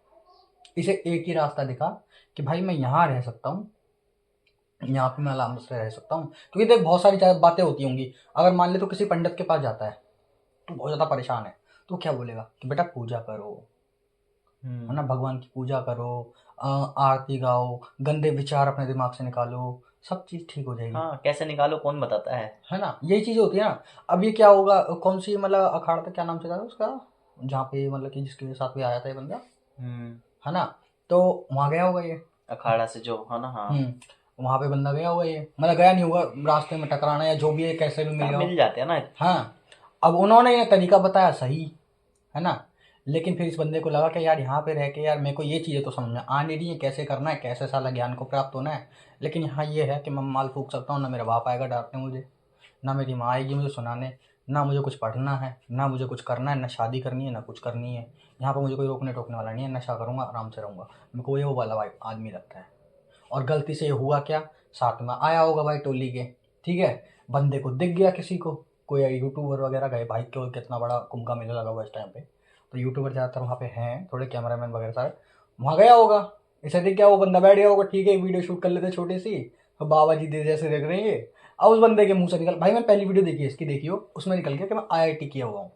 इसे एक ही रास्ता दिखा कि भाई मैं यहाँ रह सकता हूँ, यहाँ पे मैं आराम से रह सकता हूँ। क्योंकि देख, बहुत सारी बातें होती होंगी। अगर मान ले तो किसी पंडित के पास जाता है, तो बहुत ज़्यादा परेशान है, तो क्या बोलेगा कि बेटा पूजा करो, है ना, भगवान की पूजा करो, आरती गाओ, गंदे विचार अपने दिमाग से निकालो, सब चीज़ ठीक हो जाएगी। हाँ, कैसे निकालो कौन बताता है ना, यही चीज़ होती है ना। अब ये क्या होगा, कौन सी मतलब अखाड़ा था, क्या नाम से था उसका, जहाँ पे मतलब कि जिसके साथ भी आया था ये बंदा, है ना, तो वहाँ गया होगा ये अखाड़ा से जो है ना। हाँ, वहाँ पे बंदा गया होगा, ये मतलब गया नहीं होगा, रास्ते में टकराना या जो भी है, कैसे भी मिल गया मिल जाते हैं ना। हाँ, अब उन्होंने ये तरीका बताया सही, है ना, लेकिन फिर इस बंदे को लगा कि यार यहाँ पे रह के यार मेरे को ये चीज़ें तो समझ में आ नहीं रही है, कैसे करना है, कैसे साला ज्ञान को प्राप्त होना है। लेकिन यहाँ ये है कि मैं माल फूक सकता हूँ, ना मेरा बाप आएगा डांटने मुझे, ना मेरी माँ आएगी मुझे सुनाने, ना मुझे कुछ पढ़ना है, ना मुझे कुछ करना है, ना शादी करनी है, ना कुछ करनी है। यहाँ पर मुझे कोई रोकने टोकने वाला नहीं है, नशा करूँगा, आराम से रहूँगा। मेरे को ये वो वाला भाई आदमी लगता है। और गलती से ये हुआ क्या, साथ में आया होगा भाई टोली के, ठीक है, बंदे को दिख गया किसी को, कोई यूट्यूबर वगैरह गए, भाई क्यों कितना बड़ा कुंभ का मेला लगा हुआ इस टाइम पे, तो यूट्यूबर ज़्यादातर वहाँ पे हैं, थोड़े कैमरामैन वगैरह सारे, वहाँ गया होगा, इसे दिख गया, वो बंदा बैठ गया होगा, ठीक है वीडियो शूट कर लेते छोटी सी, तो बाबा जी दे जैसे देख रहे हैं। अब उस बंदे के मुंह से निकल, भाई मैंने पहली वीडियो देखी है इसकी, देखियो, उसमें निकल गया कि मैं IIT किया हुआ हूँ।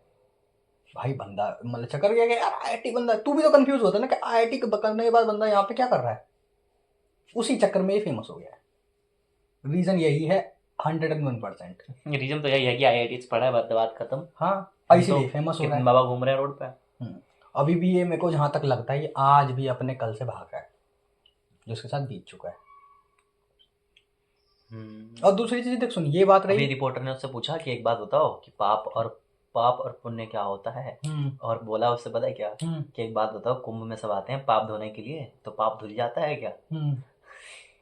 भाई बंदा मतलब चक्कर गया कि यार IIT बंदा, तू भी तो कंफ्यूज होता है ना कि IIT करने के बाद बंदा यहाँ पे क्या कर रहा है। उसी चक्कर में ये फेमस हो गया है। रीजन यही है 101%। रीजन तो यही है कि IIT पढ़ा है, बात खत्म। हाँ, इसीलिए फेमस हो रहा है। बाबा घूम रहे हैं रोड पे। अभी भी ये मेरे को जहाँ तक लगता है, ये आज भी अपने कल से भाग रहा है जो उसके साथ बीत चुका है। और दूसरी चीज देख, सुन, ये बात रही, अभी रिपोर्टर ने उससे पूछा कि एक बात बताओ कि पाप और पुण्य क्या होता है, और बोला उससे पता है क्या, कि एक बात बताओ, कुंभ में सब आते हैं पाप धोने के लिए, तो पाप धुल जाता है क्या?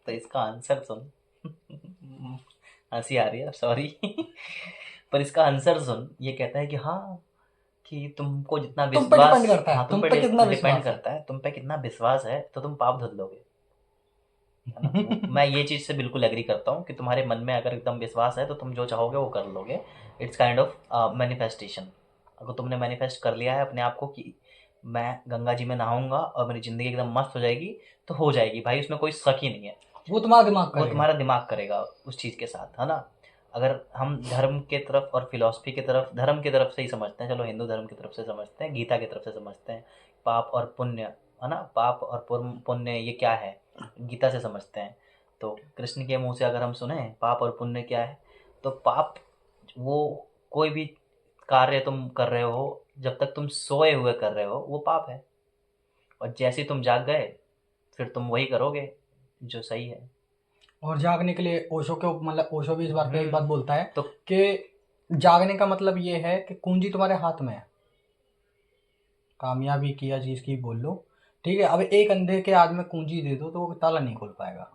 तो इसका आंसर सुन, हंसी आ रही है, सॉरी पर इसका आंसर सुन, ये कहता है कि हाँ, कि तुमको जितना विश्वास, तुम पे डिपेंड करता है, तुम पे कितना विश्वास है, तो तुम पाप धुल लोगे। मैं ये चीज़ से बिल्कुल एग्री करता हूँ कि तुम्हारे मन में अगर एकदम विश्वास है तो तुम जो चाहोगे वो कर लोगे। It's kind of manifestation. अगर तुमने मैनिफेस्ट कर लिया है अपने आप को कि मैं गंगा जी में नहाऊंगा और मेरी ज़िंदगी एकदम मस्त हो जाएगी, तो हो जाएगी भाई, उसमें कोई शक ही नहीं है। वो तुम्हारा दिमाग करेगा उस चीज़ के साथ, है ना। अगर हम धर्म के तरफ और फिलॉसफी की तरफ, धर्म की तरफ से ही समझते हैं, चलो हिंदू धर्म की तरफ से समझते हैं, गीता की तरफ से समझते हैं, पाप और पुण्य, है ना, पाप और पुण्य ये क्या है, गीता से समझते हैं। तो कृष्ण के मुंह से अगर हम सुने पाप और पुण्य क्या है, तो पाप वो कोई भी कार्य तुम कर रहे हो जब तक तुम सोए हुए कर रहे हो वो पाप है, और जैसे ही तुम जाग गए फिर तुम वही करोगे जो सही है। और जागने के लिए ओशो के मतलब ओशो भी इस बात पे एक बात बोलता है तो कि जागने का मतलब ये है कि कुंजी तुम्हारे हाथ में है, कामयाबी की या चीज की बोल लो, ठीक है। अब एक अंधे के हाथ में कुंजी दे दो तो वो ताला नहीं खोल पाएगा,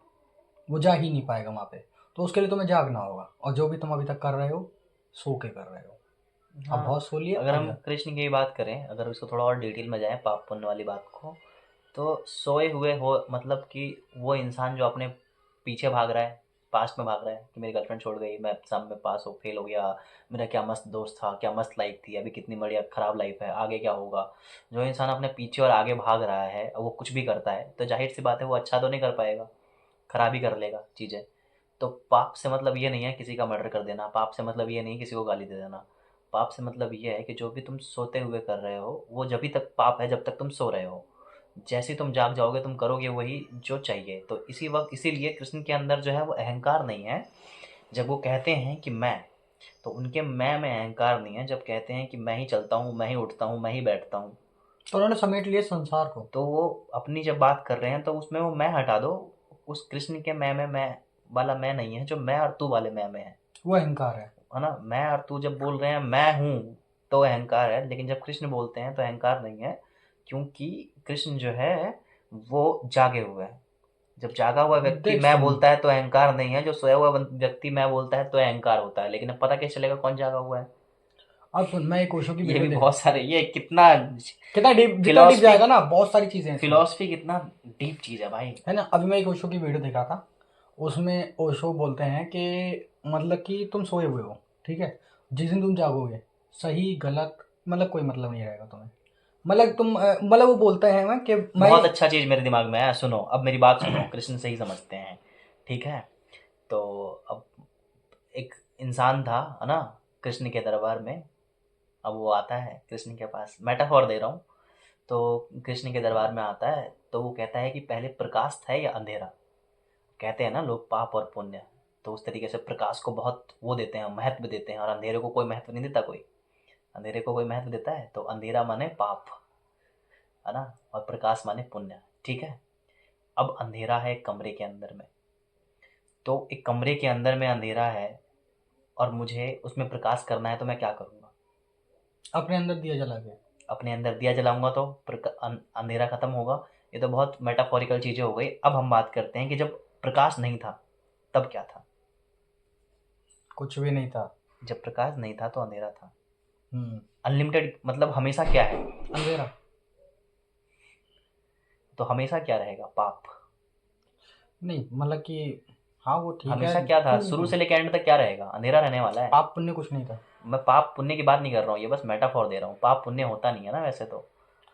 वो जा ही नहीं पाएगा वहां पे। तो उसके लिए तुम्हें जागना होगा, और जो भी तुम अभी तक कर रहे हो सो के कर रहे हो। अब बहुत सो लिया। अगर हम कृष्ण की बात करें, अगर उसको थोड़ा और डिटेल में जाएं पाप पुण्य वाली बात को, तो सोए हुए हो मतलब कि वो इंसान जो अपने पीछे भाग रहा है, पास्ट में भाग रहा है कि मेरी गर्लफ्रेंड छोड़ गई, मैं एग्जाम में पास हो फेल हो गया, मेरा क्या मस्त दोस्त था, क्या मस्त लाइफ थी, अभी कितनी बढ़िया ख़राब लाइफ है, आगे क्या होगा। जो इंसान अपने पीछे और आगे भाग रहा है और वो कुछ भी करता है तो जाहिर सी बात है वो अच्छा तो नहीं कर पाएगा, ख़राब ही कर लेगा चीज़ें। तो पाप से मतलब ये नहीं है किसी का मर्डर कर देना, पाप से मतलब ये नहीं है किसी को गाली दे देना, पाप से मतलब ये है कि जो भी तुम सोते हुए कर रहे हो वो जब भी तक पाप है जब तक तुम सो रहे हो, जैसे ही तुम जाग जाओगे तुम करोगे वही जो चाहिए। तो इसी वक्त इसीलिए कृष्ण के अंदर जो है वो अहंकार नहीं है। जब वो कहते हैं कि मैं, तो उनके मैं में अहंकार नहीं है। जब कहते हैं कि मैं ही चलता हूँ, मैं ही उठता हूँ, मैं ही बैठता हूँ, तो उन्होंने समेट लिया संसार को। तो वो अपनी जब बात कर रहे हैं तो उसमें वो मैं हटा दो, उस कृष्ण के मैं में मैं वाला मैं नहीं है जो मैं और तू वाले मैं में है, वो अहंकार है ना। मैं और तू जब बोल रहे हैं मैं हूँ तो अहंकार है, लेकिन जब कृष्ण बोलते हैं तो अहंकार नहीं है, क्योंकि कृष्ण जो है वो जागे हुए हैं। जब जागा हुआ व्यक्ति देख मैं सुन। बोलता है तो अहंकार नहीं है, जो सोया हुआ व्यक्ति मैं बोलता है तो अहंकार होता है। लेकिन अब पता कैसे चलेगा कौन जागा हुआ है? अब सुन, मैं एक ओशो की ये वीडियो भी देख, बहुत सारे, ये कितना कितना डीप, जितना डीप फिलॉसफी, जाएगा ना बहुत सारी चीजें हैं इसमें। फिलॉसफी कितना डीप चीज है भाई, है ना। अभी मैं एक ओशो की वीडियो देखा था, उसमें ओशो बोलते हैं कि मतलब कि तुम सोए हुए हो, ठीक है, जिस दिन तुम जागोगे सही गलत मतलब कोई मतलब नहीं रहेगा तुम्हें, मतलब तुम मतलब वो बोलते हैं ना कि मैं बहुत अच्छा चीज मेरे दिमाग में है। सुनो, अब मेरी बात सुनो, कृष्ण से ही समझते हैं, ठीक है। तो अब एक इंसान था, है ना, कृष्ण के दरबार में। अब वो आता है कृष्ण के पास, मेटाफॉर दे रहा हूँ, तो कृष्ण के दरबार में आता है तो वो कहता है कि पहले प्रकाश था या अंधेरा। कहते हैं ना लोग पाप और पुण्य, तो उस तरीके से प्रकाश को बहुत वो देते हैं, महत्व देते हैं, और अंधेरे को कोई महत्व नहीं देता। कोई अंधेरे को कोई महत्व देता है तो अंधेरा माने पाप, है ना, और प्रकाश माने पुण्य, ठीक है। अब अंधेरा है एक कमरे के अंदर में, तो एक कमरे के अंदर में अंधेरा है और मुझे उसमें प्रकाश करना है, तो मैं क्या करूँगा? अपने अंदर दिया जला के अपने अंदर दिया जलाऊंगा तो अंधेरा खत्म होगा। ये तो बहुत मेटाफोरिकल चीज़ें हो गई। अब हम बात करते हैं कि जब प्रकाश नहीं था तब क्या था? कुछ भी नहीं था। जब प्रकाश नहीं था तो अंधेरा था। हम्म, अनलिमिटेड मतलब हमेशा क्या है? अंधेरा। तो हमेशा क्या रहेगा? पाप। नहीं मतलब कि हाँ वो ठीक है। हमेशा क्या था? शुरू से लेकर एंड तक क्या रहेगा? अंधेरा रहने वाला है। पाप पुण्य कुछ नहीं था। मैं पाप पुण्य की बात नहीं कर रहा हूँ, ये बस मेटाफोर दे रहा हूँ। पाप पुण्य होता नहीं है ना वैसे तो,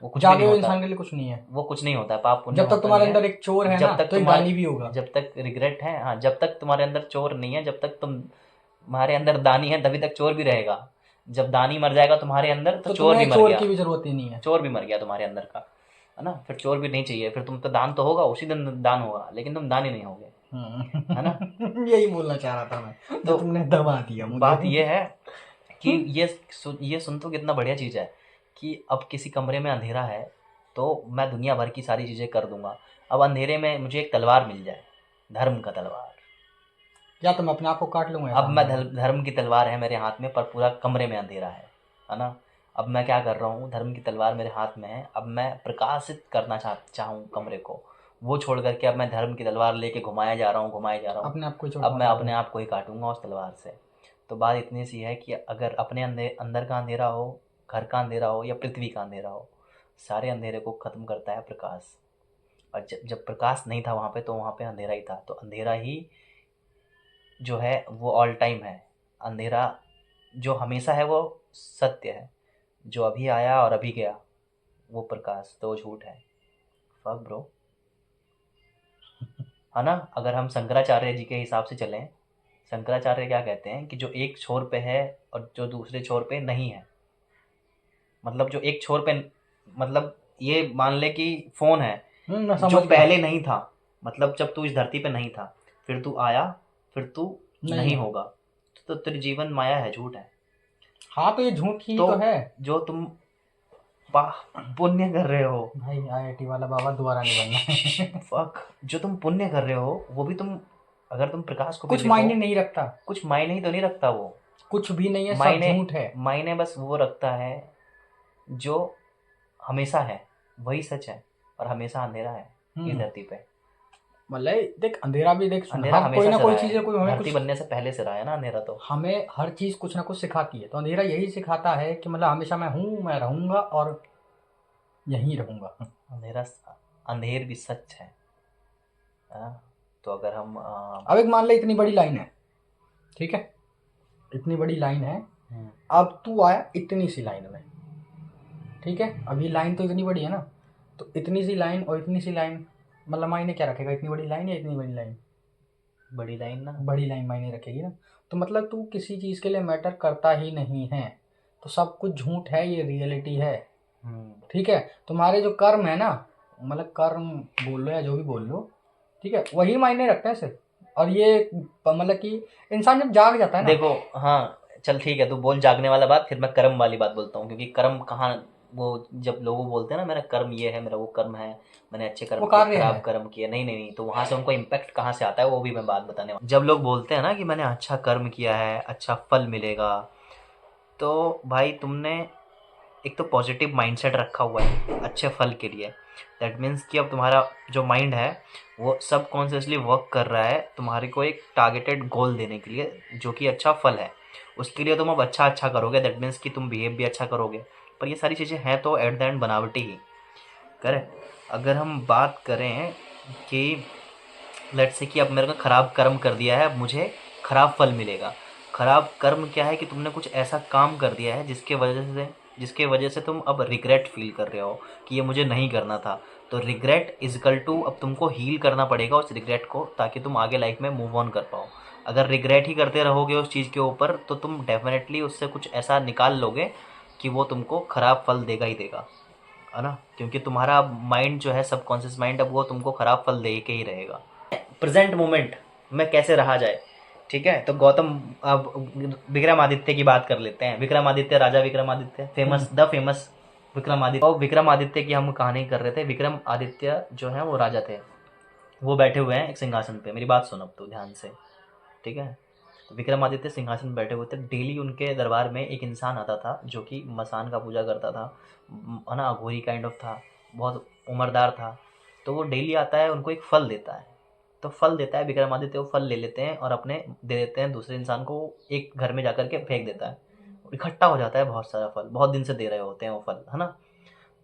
वो कुछ भी जागे नहीं हुए होता, इंसान के लिए कुछ नहीं है। वो कुछ नहीं होता है। पाप पुण्य जब तक होता तुम्हारे नहीं अंदर एक चोर है जब ना तक तो एक तुम्हारे- दानी भी होगा। जब तक रिग्रेट है, हाँ, जब तक तुम्हारे अंदर चोर नहीं है, जब तक तुम्हारे अंदर दानी है तभी तक चोर भी रहेगा। जब दानी मर जाएगा तुम्हारे अंदर तो चोर भी तुम्हें मर चोर गया, की भी जरूरत ही नहीं है। चोर भी मर गया तुम्हारे अंदर का, है ना। फिर चोर भी नहीं चाहिए, फिर तुम तो दान तो होगा, उसी दिन दान होगा, लेकिन तुम दानी नहीं होगे, है ना। यही बोलना चाह रहा था मैं, तो तुमने दबा दिया मुझे। बात ये है कि ये सुन तो कितना बढ़िया चीज़ है कि अब किसी कमरे में अंधेरा है तो मैं दुनिया भर की सारी चीज़ें कर दूंगा। अब अंधेरे में मुझे एक तलवार मिल जाए, धर्म का तलवार, या तो मैं अपने आप को काट लूंगा। अब मैं धर्म की तलवार है मेरे हाथ में, पर पूरा कमरे में अंधेरा है ना। अब मैं क्या कर रहा हूँ, धर्म की तलवार मेरे हाथ में है, अब मैं प्रकाशित करना चाहूँ कमरे को, वो छोड़ करके अब मैं धर्म की तलवार लेके घुमाया जा रहा हूँ अपने आप को ही अब मैं अपने आप को ही काटूंगा उस तलवार से। तो बात इतनी सी है कि अगर अपने अंदर का अंधेरा हो, घर का अंधेरा हो या पृथ्वी का अंधेरा हो, सारे अंधेरे को ख़त्म करता है प्रकाश। और जब प्रकाश नहीं था वहाँ पे तो वहाँ पे अंधेरा ही था, तो अंधेरा ही जो है वो ऑल टाइम है। अंधेरा जो हमेशा है वो सत्य है, जो अभी आया और अभी गया वो प्रकाश तो झूठ है। फक ब्रो, है ना। अगर हम शंकराचार्य जी के हिसाब से चलें, शंकराचार्य क्या कहते हैं कि जो एक छोर पे है और जो दूसरे छोर पे नहीं है, मतलब जो एक छोर पे, मतलब ये मान ले कि फोन है मैं समझ जो गया। पहले नहीं था, मतलब जब तू इस धरती पे नहीं था, फिर तू आया, फिर तू नहीं होगा, तो तेरी जीवन माया है, झूठ है। हाँ तो ये झूठ ही तो तो है जो तुम पुण्य कर रहे हो भाई। IIT वाला बाबा दोबारा नहीं बनना है। फक, जो तुम पुण्य कर रहे हो वो भी तुम, अगर तुम प्रकाश को भी कुछ देखो, मायने नहीं रखता, कुछ मायने ही तो नहीं रखता वो, कुछ भी नहीं है, सब मायने झूठ है। मायने बस वो रखता है जो हमेशा है, वही सच है, और हमेशा अंधेरा है इस धरती पे। मतलब देख अंधेरा भी देख, अंधेरा हर कोई हमेशा ना से कोई रहा चीज है, कोई हमें धरती कुछ, बनने से पहले से रहा है ना अंधेरा, तो हमें हर चीज कुछ ना कुछ सिखाती है। तो अंधेरा यही सिखाता है कि मतलब हमेशा मैं हूँ, मैं रहूंगा और यहीं रहूंगा। अंधेरा, अंधेर भी सच है। तो अगर हम अब एक मान ले इतनी बड़ी लाइन है, ठीक है, इतनी बड़ी लाइन है, अब तू आया इतनी सी लाइन में, ठीक है, अब ये लाइन तो इतनी बड़ी है ना, तो इतनी सी लाइन और इतनी सी लाइन मतलब मायने क्या रखेगा, इतनी बड़ी लाइन या इतनी बड़ी लाइन? बड़ी लाइन ना, बड़ी लाइन मायने रखेगी ना। तो मतलब तू किसी चीज़ के लिए मैटर करता ही नहीं है, तो सब कुछ झूठ है, ये रियलिटी है, ठीक है। तुम्हारे जो कर्म है ना, मतलब कर्म बोल लो या जो भी बोल लो, ठीक है, वही मायने रखते हैं सिर्फ। और ये मतलब कि इंसान जब जाग जाता है ना, देखो, हाँ चल ठीक है, तू बोल जागने वाला बात, फिर मैं कर्म वाली बात बोलता हूँ, क्योंकि कर्म कहाँ, वो जब लोग बोलते हैं ना मेरा कर्म ये है, मेरा वो कर्म है, मैंने अच्छे कर्म वो किए, कार्य खराब है। कर्म किए, नहीं नहीं नहीं, तो वहां से उनको इम्पैक्ट कहाँ से आता है वो भी मैं बात बताने वाला। जब लोग बोलते हैं ना कि मैंने अच्छा कर्म किया है, अच्छा फल मिलेगा, तो भाई तुमने एक तो पॉजिटिव माइंडसेट रखा हुआ है अच्छे फल के लिए। दैट मीन्स कि अब तुम्हारा जो माइंड है वो सब कॉन्शियसली वर्क कर रहा है तुम्हारे को एक टारगेटेड गोल देने के लिए, जो कि अच्छा फल है। उसके लिए तुम अब अच्छा अच्छा करोगे, दैट मीन्स कि तुम बिहेव भी अच्छा करोगे। पर ये सारी चीज़ें हैं तो एट द एंड बनावटी ही। करेक्ट। अगर हम बात करें कि लेट्स से कि अब मेरे को ख़राब कर्म कर दिया है, अब मुझे ख़राब फल मिलेगा। ख़राब कर्म क्या है कि तुमने कुछ ऐसा काम कर दिया है जिसके वजह से तुम अब रिग्रेट फील कर रहे हो कि ये मुझे नहीं करना था। तो रिग्रेट इजकल टू अब तुमको हील करना पड़ेगा उस रिग्रेट को, ताकि तुम आगे लाइफ में मूव ऑन कर पाओ। अगर रिग्रेट ही करते रहोगे उस चीज़ के ऊपर, तो तुम डेफिनेटली उससे कुछ ऐसा निकाल लोगे कि वो तुमको ख़राब फल देगा ही देगा, है ना। क्योंकि तुम्हारा माइंड जो है, सबकॉन्शियस माइंड, अब वो तुमको ख़राब फल दे के ही रहेगा। प्रेजेंट मोमेंट में कैसे रहा जाए, ठीक है। तो गौतम, अब विक्रमादित्य की बात कर लेते हैं। विक्रमादित्य, राजा विक्रमादित्य, फेमस विक्रमादित्य। और विक्रमादित्य की हम कहानी कर रहे थे। विक्रमादित्य जो है वो राजा थे, वो बैठे हुए हैं एक सिंहासन पे। मेरी बात सुन अब तो ध्यान से, ठीक है। विक्रमादित्य सिंहासन पर बैठे हुए थे। डेली उनके दरबार में एक इंसान आता था जो कि मसान का पूजा करता था, है ना, अघोरी काइंड ऑफ था, बहुत उम्रदार था। तो वो डेली आता है, उनको एक फल देता है। तो फल देता है विक्रमादित्य, वो फल ले लेते हैं और अपने दे देते हैं दूसरे इंसान को, एक घर में जाकर के फेंक देता है। इकट्ठा हो जाता है बहुत सारा फल, बहुत दिन से दे रहे होते हैं वो फल, है ना।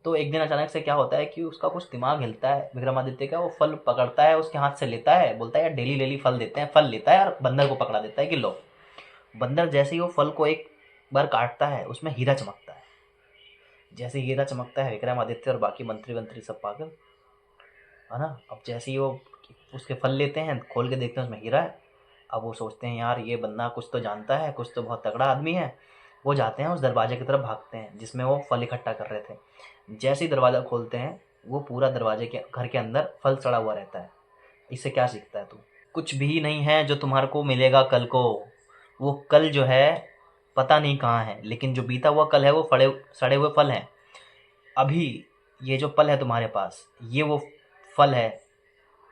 तो एक दिन अचानक से क्या होता है कि उसका कुछ दिमाग हिलता है विक्रमादित्य का। वो फल पकड़ता है, उसके हाथ से लेता है, बोलता है यार डेली डेली फल देते हैं, फल लेता है और बंदर को पकड़ा देता है कि लो। बंदर जैसे ही वो फल को एक बार काटता है, उसमें हीरा चमकता है। जैसे हीरा चमकता है, विक्रमादित्य और बाकी मंत्री सब पागल, है ना। अब जैसे ही वो उसके फल लेते हैं, खोल के देखते हैं उसमें हीरा है। अब वो सोचते हैं यार ये बंदा कुछ तो जानता है, कुछ तो बहुत तगड़ा आदमी है। वो जाते हैं उस दरवाजे की तरफ, भागते हैं जिसमें वो फल इकट्ठा कर रहे थे। जैसे ही दरवाज़ा खोलते हैं, वो पूरा दरवाजे के घर के अंदर फल सड़ा हुआ रहता है। इससे क्या सीखता है तू? कुछ भी नहीं है जो तुम्हारे को मिलेगा कल को। वो कल जो है पता नहीं कहाँ है, लेकिन जो बीता हुआ कल है वो सड़े हुए फल हैं। अभी ये जो पल है तुम्हारे पास, ये वो फल है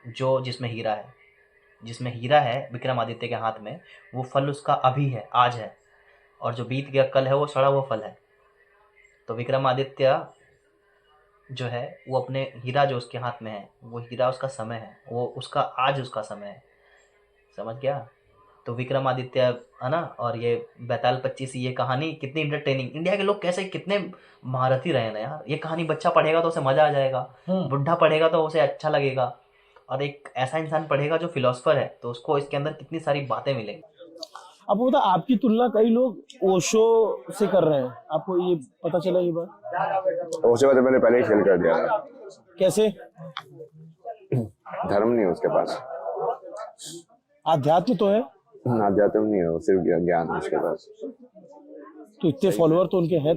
जो जिसमें हीरा है विक्रमादित्य के हाथ में। वो फल उसका अभी है, आज है, और जो बीत गया कल है वो सड़ा हुआ फल है। तो विक्रमादित्य जो है वो अपने हीरा जो उसके हाथ में है, वो हीरा उसका समय है, वो उसका आज उसका समय है, समझ गया। तो विक्रमादित्य, है ना, और ये बैताल 25 ये कहानी कितनी इंटरटेनिंग। इंडिया के लोग कैसे कितने महारथी रहे ना यार। ये कहानी बच्चा पढ़ेगा तो उसे मजा आ जाएगा, बुढ़ा पढ़ेगा तो उसे अच्छा लगेगा, और एक ऐसा इंसान पढ़ेगा जो फिलोसफर है तो उसको इसके अंदर कितनी सारी बातें मिलेंगी। अब वो आपकी तुलना कई लोग ओशो से कर रहे हैं, आपको ये पता चला ये बात? ओशो तो मैंने पहले ही फेल कर दिया था। कैसे? धर्म नहीं उसके पास। आध्यात्म तो है। आध्यात्म नहीं है, वो सिर्फ ज्ञान है उसके पास। तो इतने फॉलोअर तो उनके हैं।